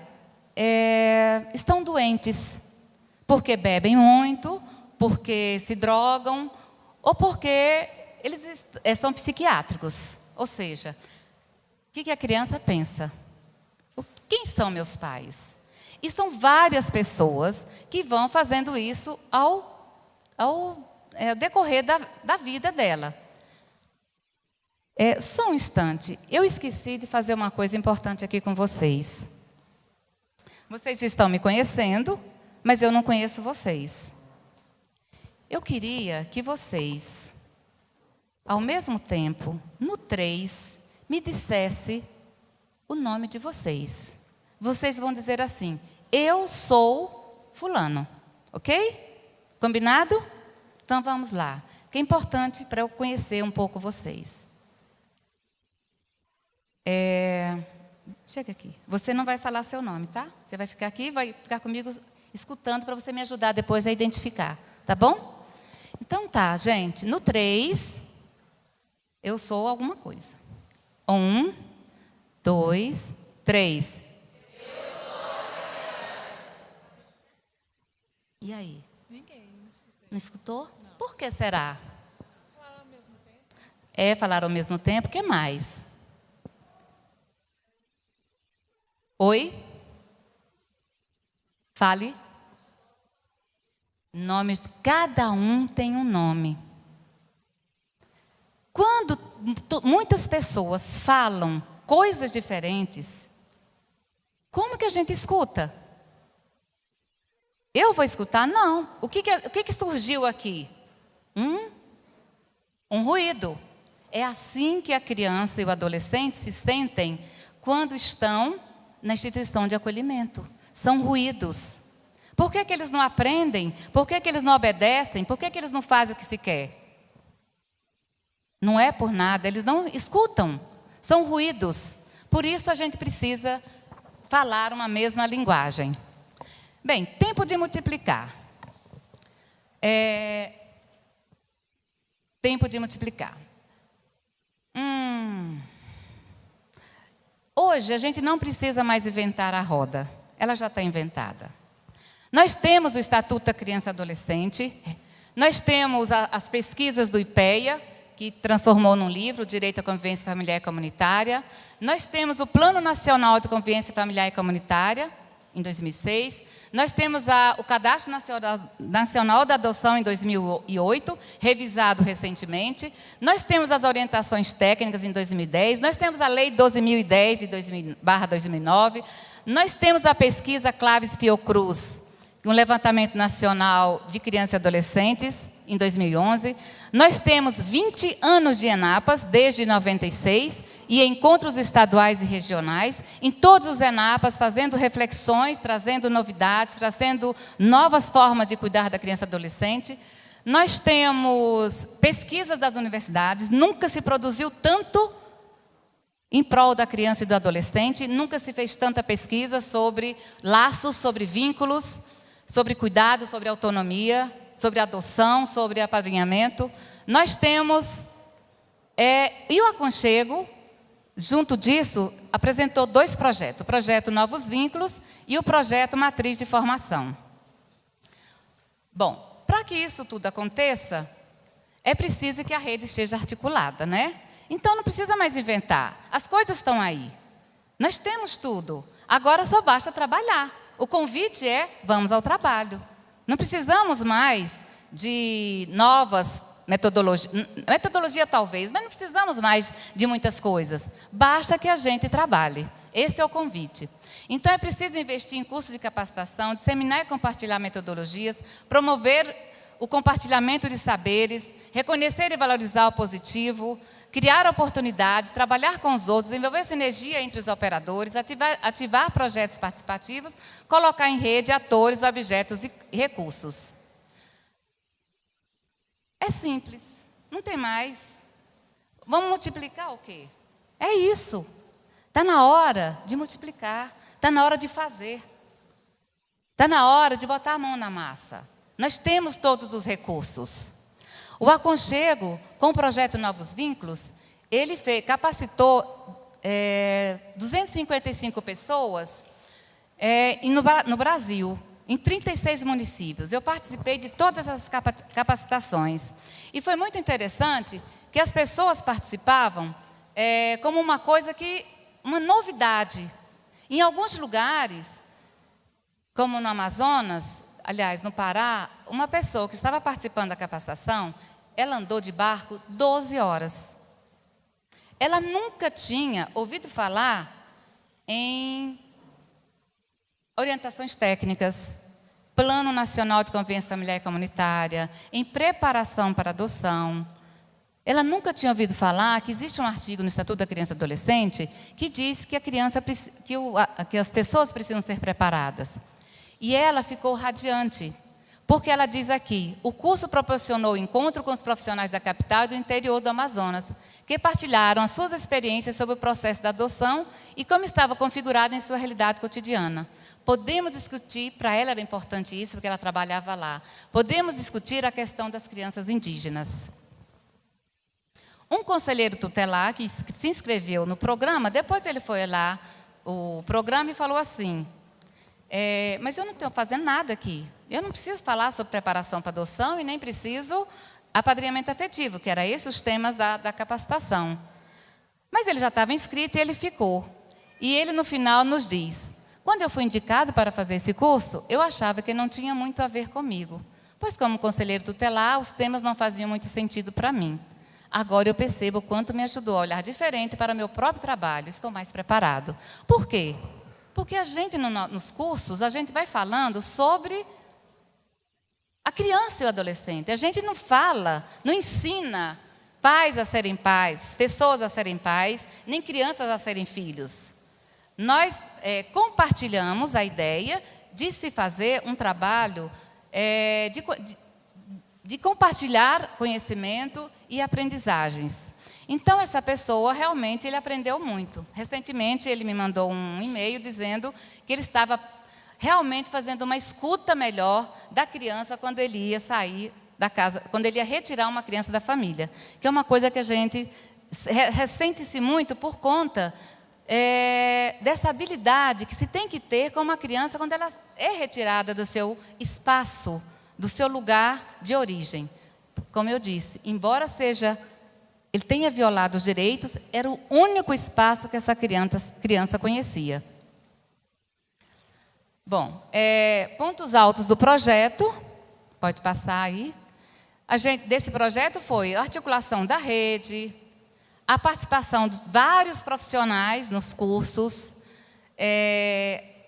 estão doentes, porque bebem muito, porque se drogam, ou porque eles são psiquiátricos. Ou seja, o que a criança pensa? Quem são meus pais? E são várias pessoas que vão fazendo isso ao decorrer da vida dela. Só um instante, eu esqueci de fazer uma coisa importante aqui com vocês. Vocês estão me conhecendo, mas eu não conheço vocês. Eu queria que vocês, ao mesmo tempo, no 3, me dissesse o nome de vocês. Vocês vão dizer assim: eu sou fulano, ok? Combinado? Então vamos lá, que é importante para eu conhecer um pouco vocês. Chega aqui. Você não vai falar seu nome, tá? Você vai ficar aqui, vai ficar comigo escutando para você me ajudar depois a identificar, tá bom? Então tá, gente. No 3, eu sou alguma coisa. 1, 2, 3. E aí? Ninguém. Não escutou? Não. Por que será? Falaram ao mesmo tempo. Falaram ao mesmo tempo. O que mais? Oi? Fale. Nomes, cada um tem um nome. Quando muitas pessoas falam coisas diferentes, como que a gente escuta? Eu vou escutar? Não. O que surgiu aqui? Um ruído. É assim que a criança e o adolescente se sentem quando estão na instituição de acolhimento. São ruídos. Por que eles não aprendem? Por que eles não obedecem? Por que eles não fazem o que se quer? Não é por nada, eles não escutam. São ruídos. Por isso a gente precisa falar uma mesma linguagem. Bem, tempo de multiplicar. Tempo de multiplicar. Hoje a gente não precisa mais inventar a roda. Ela já está inventada. Nós temos o Estatuto da Criança e Adolescente. Nós temos as pesquisas do IPEA, que transformou num livro, Direito à Convivência Familiar e Comunitária. Nós temos o Plano Nacional de Convivência Familiar e Comunitária, em 2006. Nós temos o Cadastro Nacional da Adoção, em 2008, revisado recentemente. Nós temos as orientações técnicas, em 2010. Nós temos a Lei 12.010/2009. Nós temos a pesquisa Claves Fiocruz, um levantamento nacional de crianças e adolescentes, em 2011. Nós temos 20 anos de ENAPAS, desde 96, e encontros estaduais e regionais, em todos os ENAPAS, fazendo reflexões, trazendo novidades, trazendo novas formas de cuidar da criança e adolescente. Nós temos pesquisas das universidades, nunca se produziu tanto em prol da criança e do adolescente, nunca se fez tanta pesquisa sobre laços, sobre vínculos, sobre cuidado, sobre autonomia, sobre adoção, sobre apadrinhamento. Nós temos, e o Aconchego, junto disso, apresentou 2 projetos, o projeto Novos Vínculos e o projeto Matriz de Formação. Bom, para que isso tudo aconteça, é preciso que a rede esteja articulada, né? Então não precisa mais inventar, as coisas estão aí. Nós temos tudo, agora só basta trabalhar. O convite é, vamos ao trabalho. Não precisamos mais de novas metodologias, metodologia talvez, mas não precisamos mais de muitas coisas. Basta que a gente trabalhe. Esse é o convite. Então é preciso investir em cursos de capacitação, disseminar e compartilhar metodologias, promover o compartilhamento de saberes, reconhecer e valorizar o positivo, criar oportunidades, trabalhar com os outros, desenvolver sinergia entre os operadores, ativar projetos participativos, colocar em rede atores, objetos e recursos. É simples, não tem mais. Vamos multiplicar o quê? É isso. Está na hora de multiplicar, está na hora de fazer. Está na hora de botar a mão na massa. Nós temos todos os recursos. O Aconchego, com o projeto Novos Vínculos, ele capacitou 255 pessoas no Brasil, em 36 municípios. Eu participei de todas as capacitações. E foi muito interessante que as pessoas participavam como uma novidade. Em alguns lugares, como no Amazonas, aliás, no Pará, uma pessoa que estava participando da capacitação, ela andou de barco 12 horas. Ela nunca tinha ouvido falar em orientações técnicas, Plano Nacional de Convivência Familiar e Comunitária, em preparação para adoção. Ela nunca tinha ouvido falar que existe um artigo no Estatuto da Criança e Adolescente que diz que que as pessoas precisam ser preparadas. E ela ficou radiante, porque ela diz aqui, o curso proporcionou encontro com os profissionais da capital e do interior do Amazonas, que partilharam as suas experiências sobre o processo da adoção e como estava configurado em sua realidade cotidiana. Podemos discutir, para ela era importante isso, porque ela trabalhava lá, podemos discutir a questão das crianças indígenas. Um conselheiro tutelar que se inscreveu no programa, depois ele foi lá, o programa, e falou assim, mas eu não estou fazendo nada aqui. Eu não preciso falar sobre preparação para adoção e nem preciso apadrinhamento afetivo, que era esses os temas da capacitação. Mas ele já estava inscrito e ele ficou. E ele, no final, nos diz, quando eu fui indicado para fazer esse curso, eu achava que não tinha muito a ver comigo. Pois, como conselheiro tutelar, os temas não faziam muito sentido para mim. Agora eu percebo o quanto me ajudou a olhar diferente para o meu próprio trabalho. Estou mais preparado. Por quê? Porque a gente, nos cursos, a gente vai falando sobre a criança e o adolescente. A gente não fala, não ensina pais a serem pais, pessoas a serem pais, nem crianças a serem filhos. Nós compartilhamos a ideia de se fazer um trabalho de compartilhar conhecimento e aprendizagens. Então, essa pessoa, realmente, ele aprendeu muito. Recentemente, ele me mandou um e-mail dizendo que ele estava realmente fazendo uma escuta melhor da criança quando ele ia sair da casa, quando ele ia retirar uma criança da família. Que é uma coisa que a gente ressente-se muito por conta dessa habilidade que se tem que ter com uma criança quando ela é retirada do seu espaço, do seu lugar de origem. Como eu disse, embora ele tenha violado os direitos, era o único espaço que essa criança conhecia. Bom, pontos altos do projeto, pode passar aí. Desse projeto foi a articulação da rede, a participação de vários profissionais nos cursos,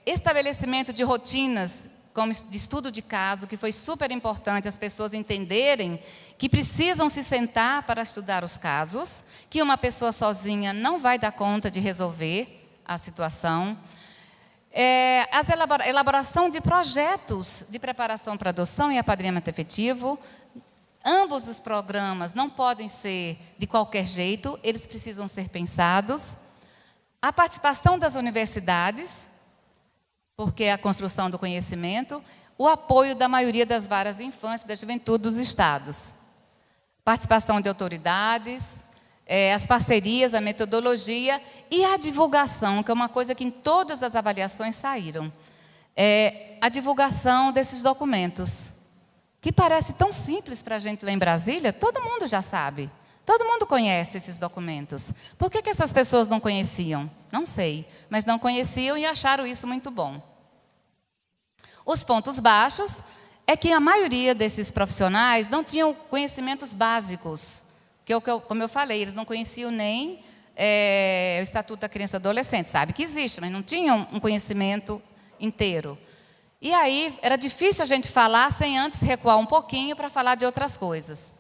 estabelecimento de rotinas, como de estudo de caso, que foi super importante as pessoas entenderem que precisam se sentar para estudar os casos, que uma pessoa sozinha não vai dar conta de resolver a situação. A elaboração de projetos de preparação para adoção e apadrinhamento efetivo. Ambos os programas não podem ser de qualquer jeito, eles precisam ser pensados. A participação das universidades, porque é a construção do conhecimento, o apoio da maioria das varas de infância e da juventude dos estados. Participação de autoridades, as parcerias, a metodologia e a divulgação, que é uma coisa que em todas as avaliações saíram. A divulgação desses documentos, que parece tão simples para a gente lá em Brasília, todo mundo já sabe. Todo mundo conhece esses documentos. Por que essas pessoas não conheciam? Não sei, mas não conheciam e acharam isso muito bom. Os pontos baixos é que a maioria desses profissionais não tinham conhecimentos básicos, como eu falei, eles não conheciam nem o Estatuto da Criança e do Adolescente, sabe que existe, mas não tinham um conhecimento inteiro. E aí era difícil a gente falar sem antes recuar um pouquinho para falar de outras coisas.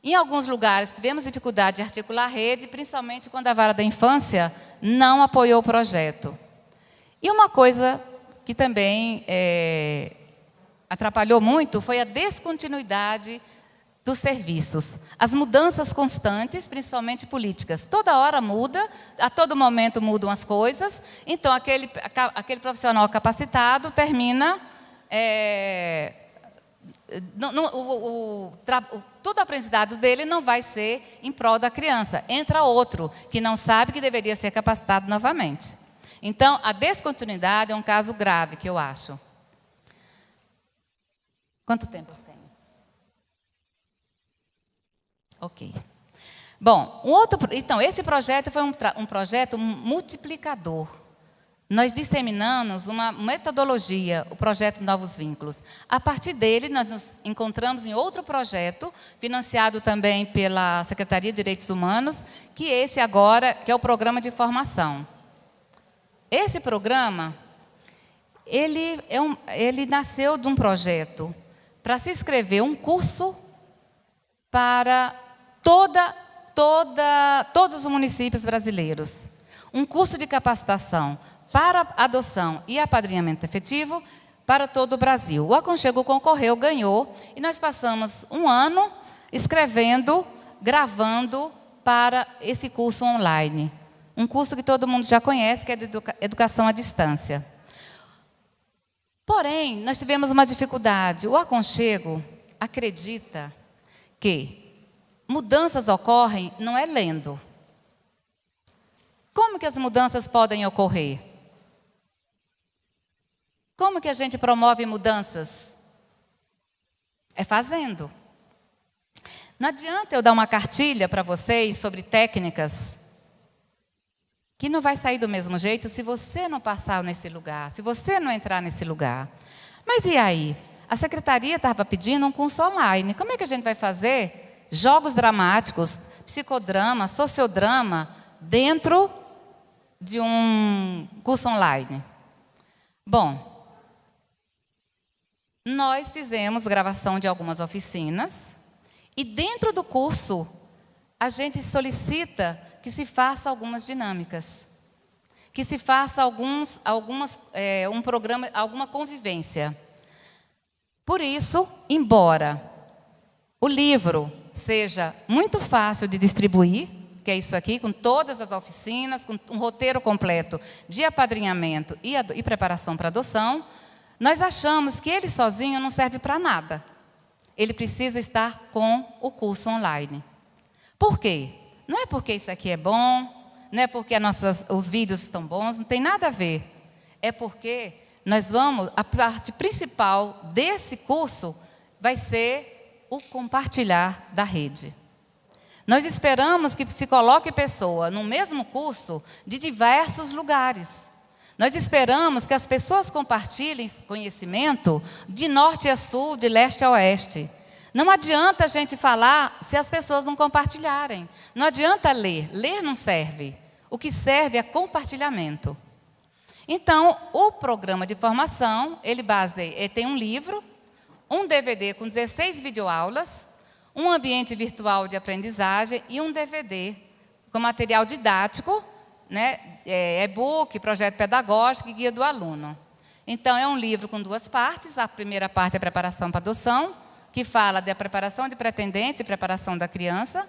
Em alguns lugares tivemos dificuldade de articular a rede, principalmente quando a vara da infância não apoiou o projeto. E uma coisa que também atrapalhou muito foi a descontinuidade dos serviços. As mudanças constantes, principalmente políticas. Toda hora muda, a todo momento mudam as coisas. Então, aquele profissional capacitado termina... todo o aprendizado dele não vai ser em prol da criança. Entra outro que não sabe que deveria ser capacitado novamente. Então, a descontinuidade é um caso grave, que eu acho. Quanto tempo eu tenho? Ok. Bom, então, esse projeto foi um projeto multiplicador. Nós disseminamos uma metodologia, o projeto Novos Vínculos. A partir dele, nós nos encontramos em outro projeto, financiado também pela Secretaria de Direitos Humanos, que é o programa de formação. Esse programa, ele nasceu de um projeto para se inscrever um curso para todos os municípios brasileiros. Um curso de capacitação para adoção e apadrinhamento efetivo para todo o Brasil. O Aconchego concorreu, ganhou, e nós passamos um ano escrevendo, gravando para esse curso online. Um curso que todo mundo já conhece, que é de educação à distância. Porém, nós tivemos uma dificuldade. O Aconchego acredita que mudanças ocorrem não é lendo. Como que as mudanças podem ocorrer? Como que a gente promove mudanças? É fazendo. Não adianta eu dar uma cartilha para vocês sobre técnicas que não vai sair do mesmo jeito se você não passar nesse lugar, se você não entrar nesse lugar. Mas e aí? A secretaria estava pedindo um curso online. Como é que a gente vai fazer jogos dramáticos, psicodrama, sociodrama, dentro de um curso online? Bom, nós fizemos gravação de algumas oficinas e dentro do curso a gente solicita que se faça algumas dinâmicas, que se faça um programa, alguma convivência. Por isso, embora o livro seja muito fácil de distribuir, que é isso aqui, com todas as oficinas, com um roteiro completo de apadrinhamento e preparação para adoção, nós achamos que ele sozinho não serve para nada. Ele precisa estar com o curso online. Por quê? Não é porque isso aqui é bom, não é porque os vídeos estão bons, não tem nada a ver. É porque a parte principal desse curso vai ser o compartilhar da rede. Nós esperamos que se coloque pessoa no mesmo curso de diversos lugares. Nós esperamos que as pessoas compartilhem conhecimento de norte a sul, de leste a oeste. Não adianta a gente falar se as pessoas não compartilharem. Não adianta ler. Ler não serve. O que serve é compartilhamento. Então, o programa de formação, ele tem um livro, um DVD com 16 videoaulas, um ambiente virtual de aprendizagem e um DVD com material didático, né, e-book, projeto pedagógico e guia do aluno. Então, é um livro com duas partes. A primeira parte é a preparação para adoção, que fala da preparação de pretendente e preparação da criança.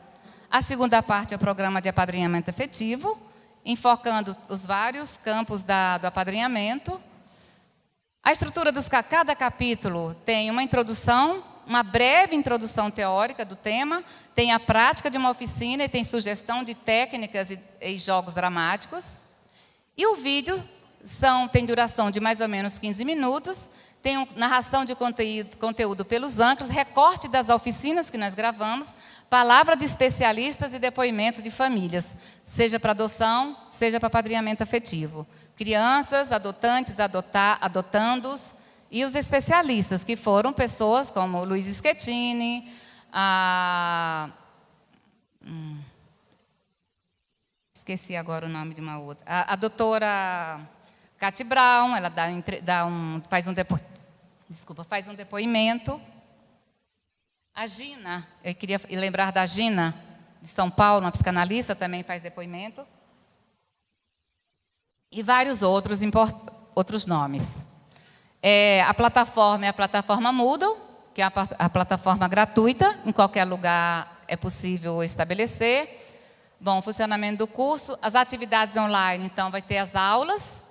A segunda parte é o programa de apadrinhamento afetivo, enfocando os vários campos do apadrinhamento. A estrutura cada capítulo tem uma introdução, uma breve introdução teórica do tema, tem a prática de uma oficina e tem sugestão de técnicas e jogos dramáticos. E o vídeo tem duração de mais ou menos 15 minutos, tem narração de conteúdo pelos âncoras, recorte das oficinas que nós gravamos, palavra de especialistas e depoimentos de famílias, seja para adoção, seja para apadrinhamento afetivo. Crianças, adotantes, adotandos e os especialistas, que foram pessoas como Luiz Schettini, esqueci agora o nome de uma outra, a doutora Cati Brown, ela faz um depoimento. A Gina, eu queria lembrar da Gina, de São Paulo, uma psicanalista, também faz depoimento. E vários outros nomes. A plataforma é a plataforma Moodle, que é a plataforma gratuita, em qualquer lugar é possível estabelecer. Bom, o funcionamento do curso, as atividades online, então vai ter as aulas,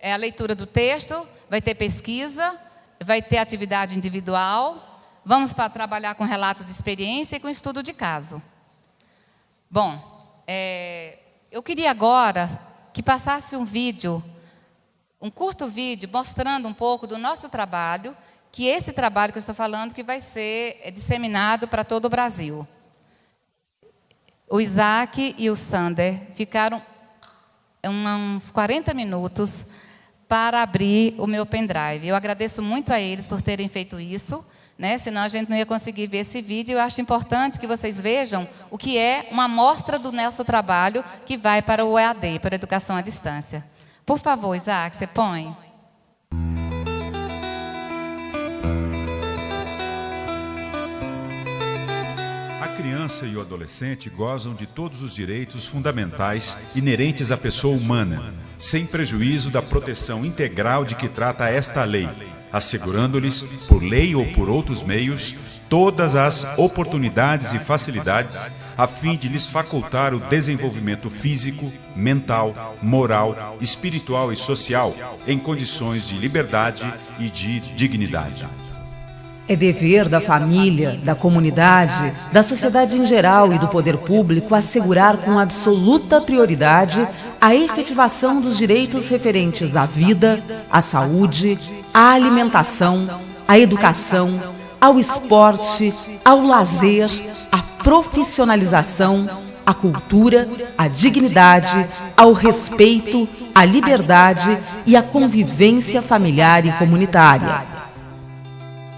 a leitura do texto, vai ter pesquisa, vai ter atividade individual, vamos trabalhar com relatos de experiência e com estudo de caso. Bom, eu queria agora que passasse um curto vídeo, mostrando um pouco do nosso trabalho, que esse trabalho que eu estou falando, que vai ser disseminado para todo o Brasil. O Isaac e o Sander ficaram uns 40 minutos para abrir o meu pendrive. Eu agradeço muito a eles por terem feito isso, né? Senão a gente não ia conseguir ver esse vídeo. Eu acho importante que vocês vejam o que é uma amostra do nosso trabalho que vai para o EAD, para a educação à distância. Por favor, Isaac, você põe. A criança e o adolescente gozam de todos os direitos fundamentais inerentes à pessoa humana, sem prejuízo da proteção integral de que trata esta lei, assegurando-lhes, por lei ou por outros meios, todas as oportunidades e facilidades a fim de lhes facultar o desenvolvimento físico, mental, moral, espiritual e social em condições de liberdade e de dignidade. É dever da família, da comunidade, da sociedade em geral e do poder público assegurar com absoluta prioridade a efetivação dos direitos referentes à vida, à saúde, à alimentação, à educação, ao esporte, ao lazer, à profissionalização, à cultura, à dignidade, ao respeito, à liberdade e à convivência familiar e comunitária.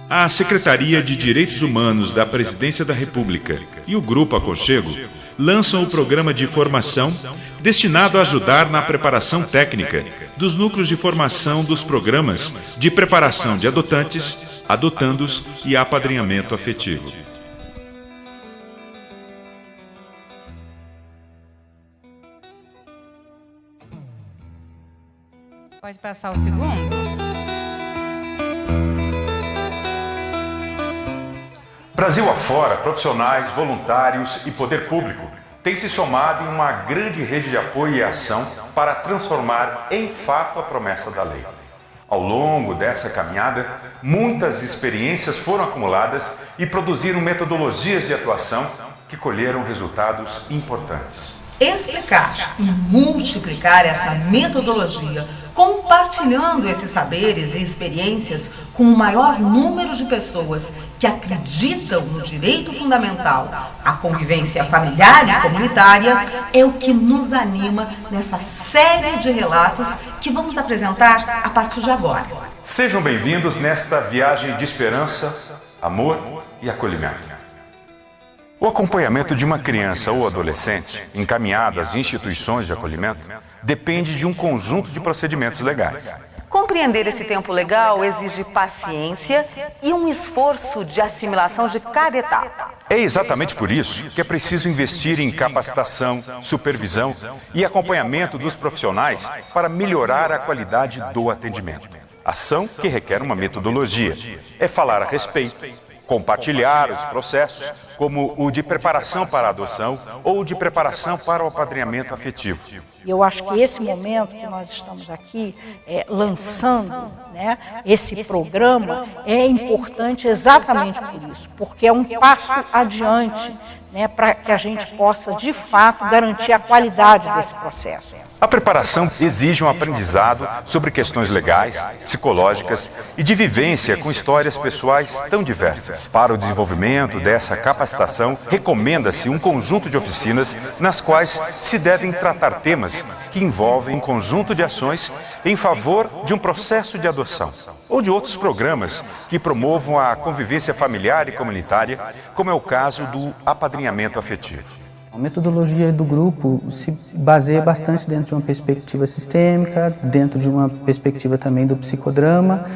A Secretaria de Direitos Humanos da Presidência da República e o Grupo Aconchego lançam o programa de formação destinado a ajudar na preparação técnica dos núcleos de formação dos programas de preparação de adotantes, adotandos e apadrinhamento afetivo. Pode passar o segundo? Brasil afora, profissionais, voluntários e poder público têm se somado em uma grande rede de apoio e ação para transformar em fato a promessa da lei. Ao longo dessa caminhada, muitas experiências foram acumuladas e produziram metodologias de atuação que colheram resultados importantes. Explicar e multiplicar essa metodologia, compartilhando esses saberes e experiências com o maior número de pessoas que acreditam no direito fundamental à convivência familiar e comunitária, é o que nos anima nessa série de relatos que vamos apresentar a partir de agora. Sejam bem-vindos nesta viagem de esperança, amor e acolhimento. O acompanhamento de uma criança ou adolescente encaminhado às instituições de acolhimento depende de um conjunto de procedimentos legais. Compreender esse tempo legal exige paciência e um esforço de assimilação de cada etapa. É exatamente por isso que é preciso investir em capacitação, supervisão e acompanhamento dos profissionais para melhorar a qualidade do atendimento. Ação que requer uma metodologia. É falar a respeito, compartilhar os processos, como o de preparação para a adoção ou o de preparação para o apadrinhamento afetivo. E eu acho que esse momento que nós estamos aqui lançando, né, esse programa é importante exatamente por isso, porque é um passo adiante, né, para que a gente possa, de fato, garantir a qualidade desse processo. A preparação exige um aprendizado sobre questões legais, psicológicas e de vivência com histórias pessoais tão diversas. Para o desenvolvimento dessa capacitação, recomenda-se um conjunto de oficinas nas quais se devem tratar temas que envolvem um conjunto de ações em favor de um processo de adoção ou de outros programas que promovam a convivência familiar e comunitária, como é o caso do apadrinhamento afetivo. A metodologia do grupo se baseia bastante dentro de uma perspectiva sistêmica, dentro de uma perspectiva também do psicodrama,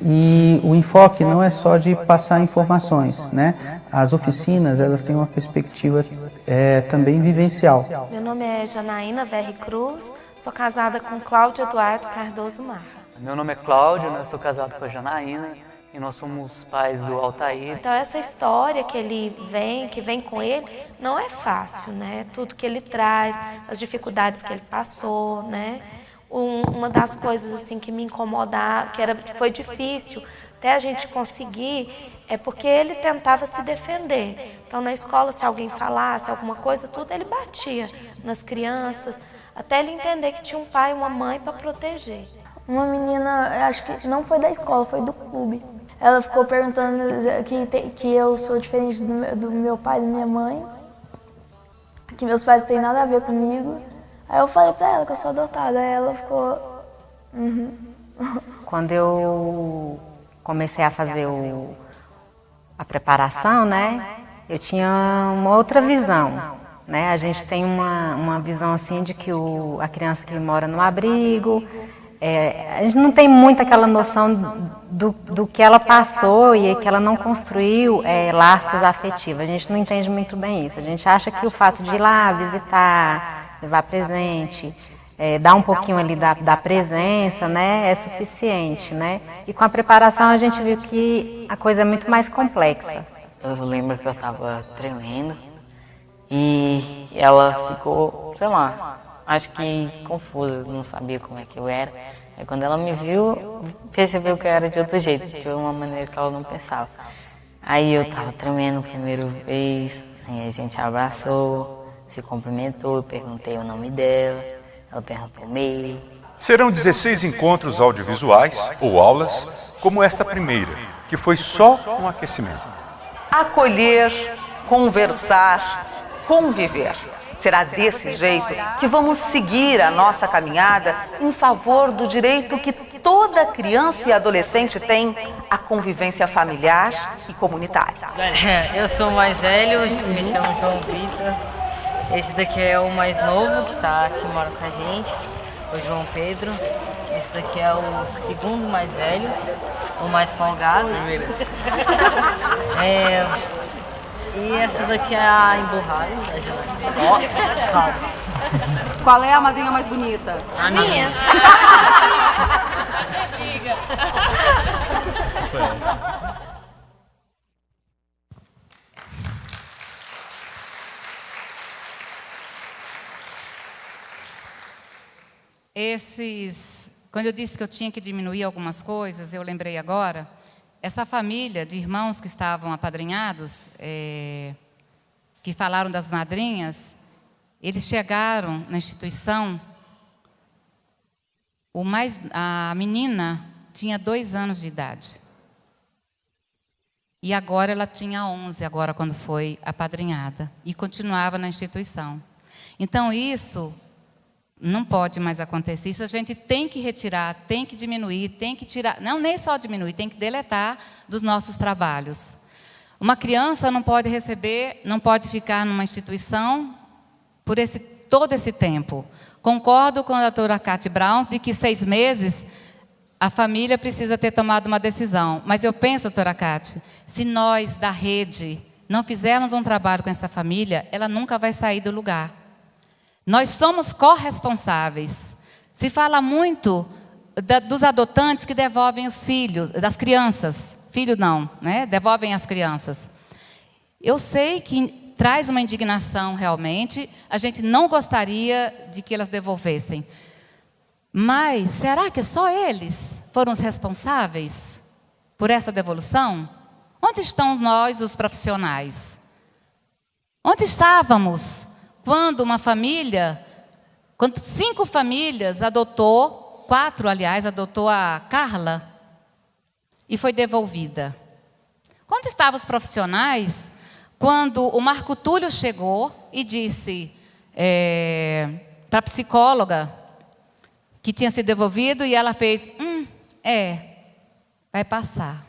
e o enfoque não é só de passar informações, né? As oficinas, elas têm uma perspectiva também vivencial. Meu nome é Janaína Verri Cruz, sou casada com Cláudio Eduardo Cardoso Marra. Meu nome é Cláudio, eu sou casado com a Janaína e nós somos pais do Altair. Então essa história que vem com ele, não é fácil, né? Tudo que ele traz, as dificuldades que ele passou, né? Uma das coisas assim que me incomodava, foi difícil até a gente conseguir, é porque ele tentava se defender. Então na escola, se alguém falasse alguma coisa, tudo ele batia nas crianças, até ele entender que tinha um pai e uma mãe para proteger. Uma menina, acho que não foi da escola, foi do clube. Ela ficou perguntando que eu sou diferente do meu pai e da minha mãe, que meus pais não têm nada a ver comigo. Aí eu falei pra ela que eu sou adotada, aí ela ficou... Quando eu comecei a fazer a preparação, né, eu tinha uma outra visão, né? A gente tem uma visão assim de que a criança que mora no abrigo, a gente não tem muito aquela noção do que ela passou e que ela não construiu laços afetivos. A gente não entende muito bem isso. A gente acha que o fato de ir lá visitar, levar presente, dar um pouquinho ali da presença, né, é suficiente, né? E com a preparação a gente viu que a coisa é muito mais complexa. Eu lembro que eu estava tremendo e ela ficou, sei lá, acho que confusa, não sabia como é que eu era. Aí quando ela me viu, percebeu que eu era de outro jeito, de uma maneira que ela não pensava. Aí eu tava tremendo a primeira vez, assim, a gente abraçou, se cumprimentou, eu perguntei o nome dela, ela perguntou o meu. Serão 16 encontros audiovisuais ou aulas, como esta primeira, que foi só um aquecimento. Acolher, conversar, conviver. Será desse jeito que vamos seguir a nossa caminhada em favor do direito que toda criança e adolescente tem à convivência familiar e comunitária. Eu sou mais velho, me chamo João Vitor Esse daqui é o mais novo que mora com a gente, o João Pedro. Esse daqui é o segundo mais velho, o mais folgado. E essa daqui é a emburrada, a Janaína. Qual é a madrinha mais bonita? A minha. Quando eu disse que eu tinha que diminuir algumas coisas, eu lembrei agora, essa família de irmãos que estavam apadrinhados, que falaram das madrinhas, eles chegaram na instituição, a menina tinha 2 anos de idade. E agora ela tinha 11, agora quando foi apadrinhada, e continuava na instituição. Então isso não pode mais acontecer. Isso a gente tem que retirar, tem que diminuir, tem que tirar. Não, nem só diminuir, tem que deletar dos nossos trabalhos. Uma criança não pode receber, não pode ficar numa instituição por todo esse tempo. Concordo com a doutora Cátia Brown de que 6 meses a família precisa ter tomado uma decisão. Mas eu penso, doutora Cátia, se nós da rede não fizermos um trabalho com essa família, ela nunca vai sair do lugar. Nós somos corresponsáveis. Se fala muito dos adotantes que devolvem os filhos, das crianças. Filho não, né? Devolvem as crianças. Eu sei que traz uma indignação realmente. A gente não gostaria de que elas devolvessem. Mas será que só eles foram os responsáveis por essa devolução? Onde estão nós, os profissionais? Onde estávamos quando quando 5 famílias adotou, 4, aliás, adotou a Carla e foi devolvida? Onde estavam os profissionais quando o Marco Túlio chegou e disse para a psicóloga que tinha sido devolvido e ela fez, vai passar.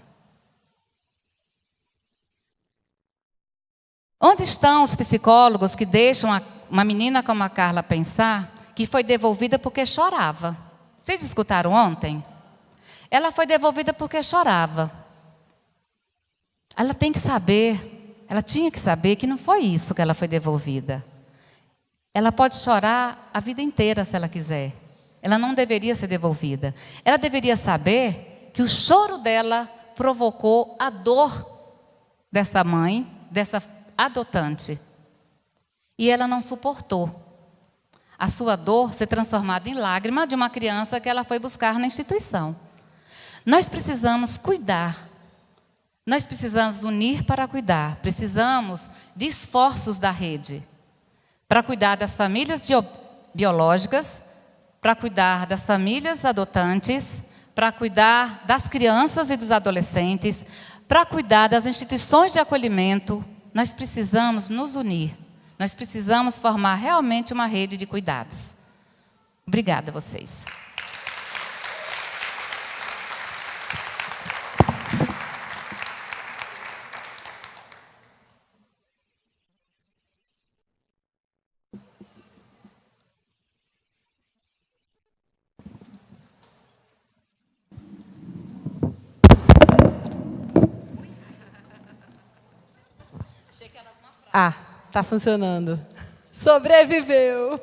Onde estão os psicólogos que deixam uma menina como a Carla pensar que foi devolvida porque chorava? Vocês escutaram ontem? Ela foi devolvida porque chorava. Ela tem que saber, ela tinha que saber que não foi isso que ela foi devolvida. Ela pode chorar a vida inteira se ela quiser. Ela não deveria ser devolvida. Ela deveria saber que o choro dela provocou a dor dessa mãe, dessa adotante. E ela não suportou a sua dor ser transformada em lágrima de uma criança que ela foi buscar na instituição. Nós precisamos cuidar. Nós precisamos unir para cuidar. Precisamos de esforços da rede para cuidar das famílias biológicas, para cuidar das famílias adotantes, para cuidar das crianças e dos adolescentes, para cuidar das instituições de acolhimento. Nós precisamos nos unir. Nós precisamos formar realmente uma rede de cuidados. Obrigada a vocês. Ah, tá funcionando. Sobreviveu.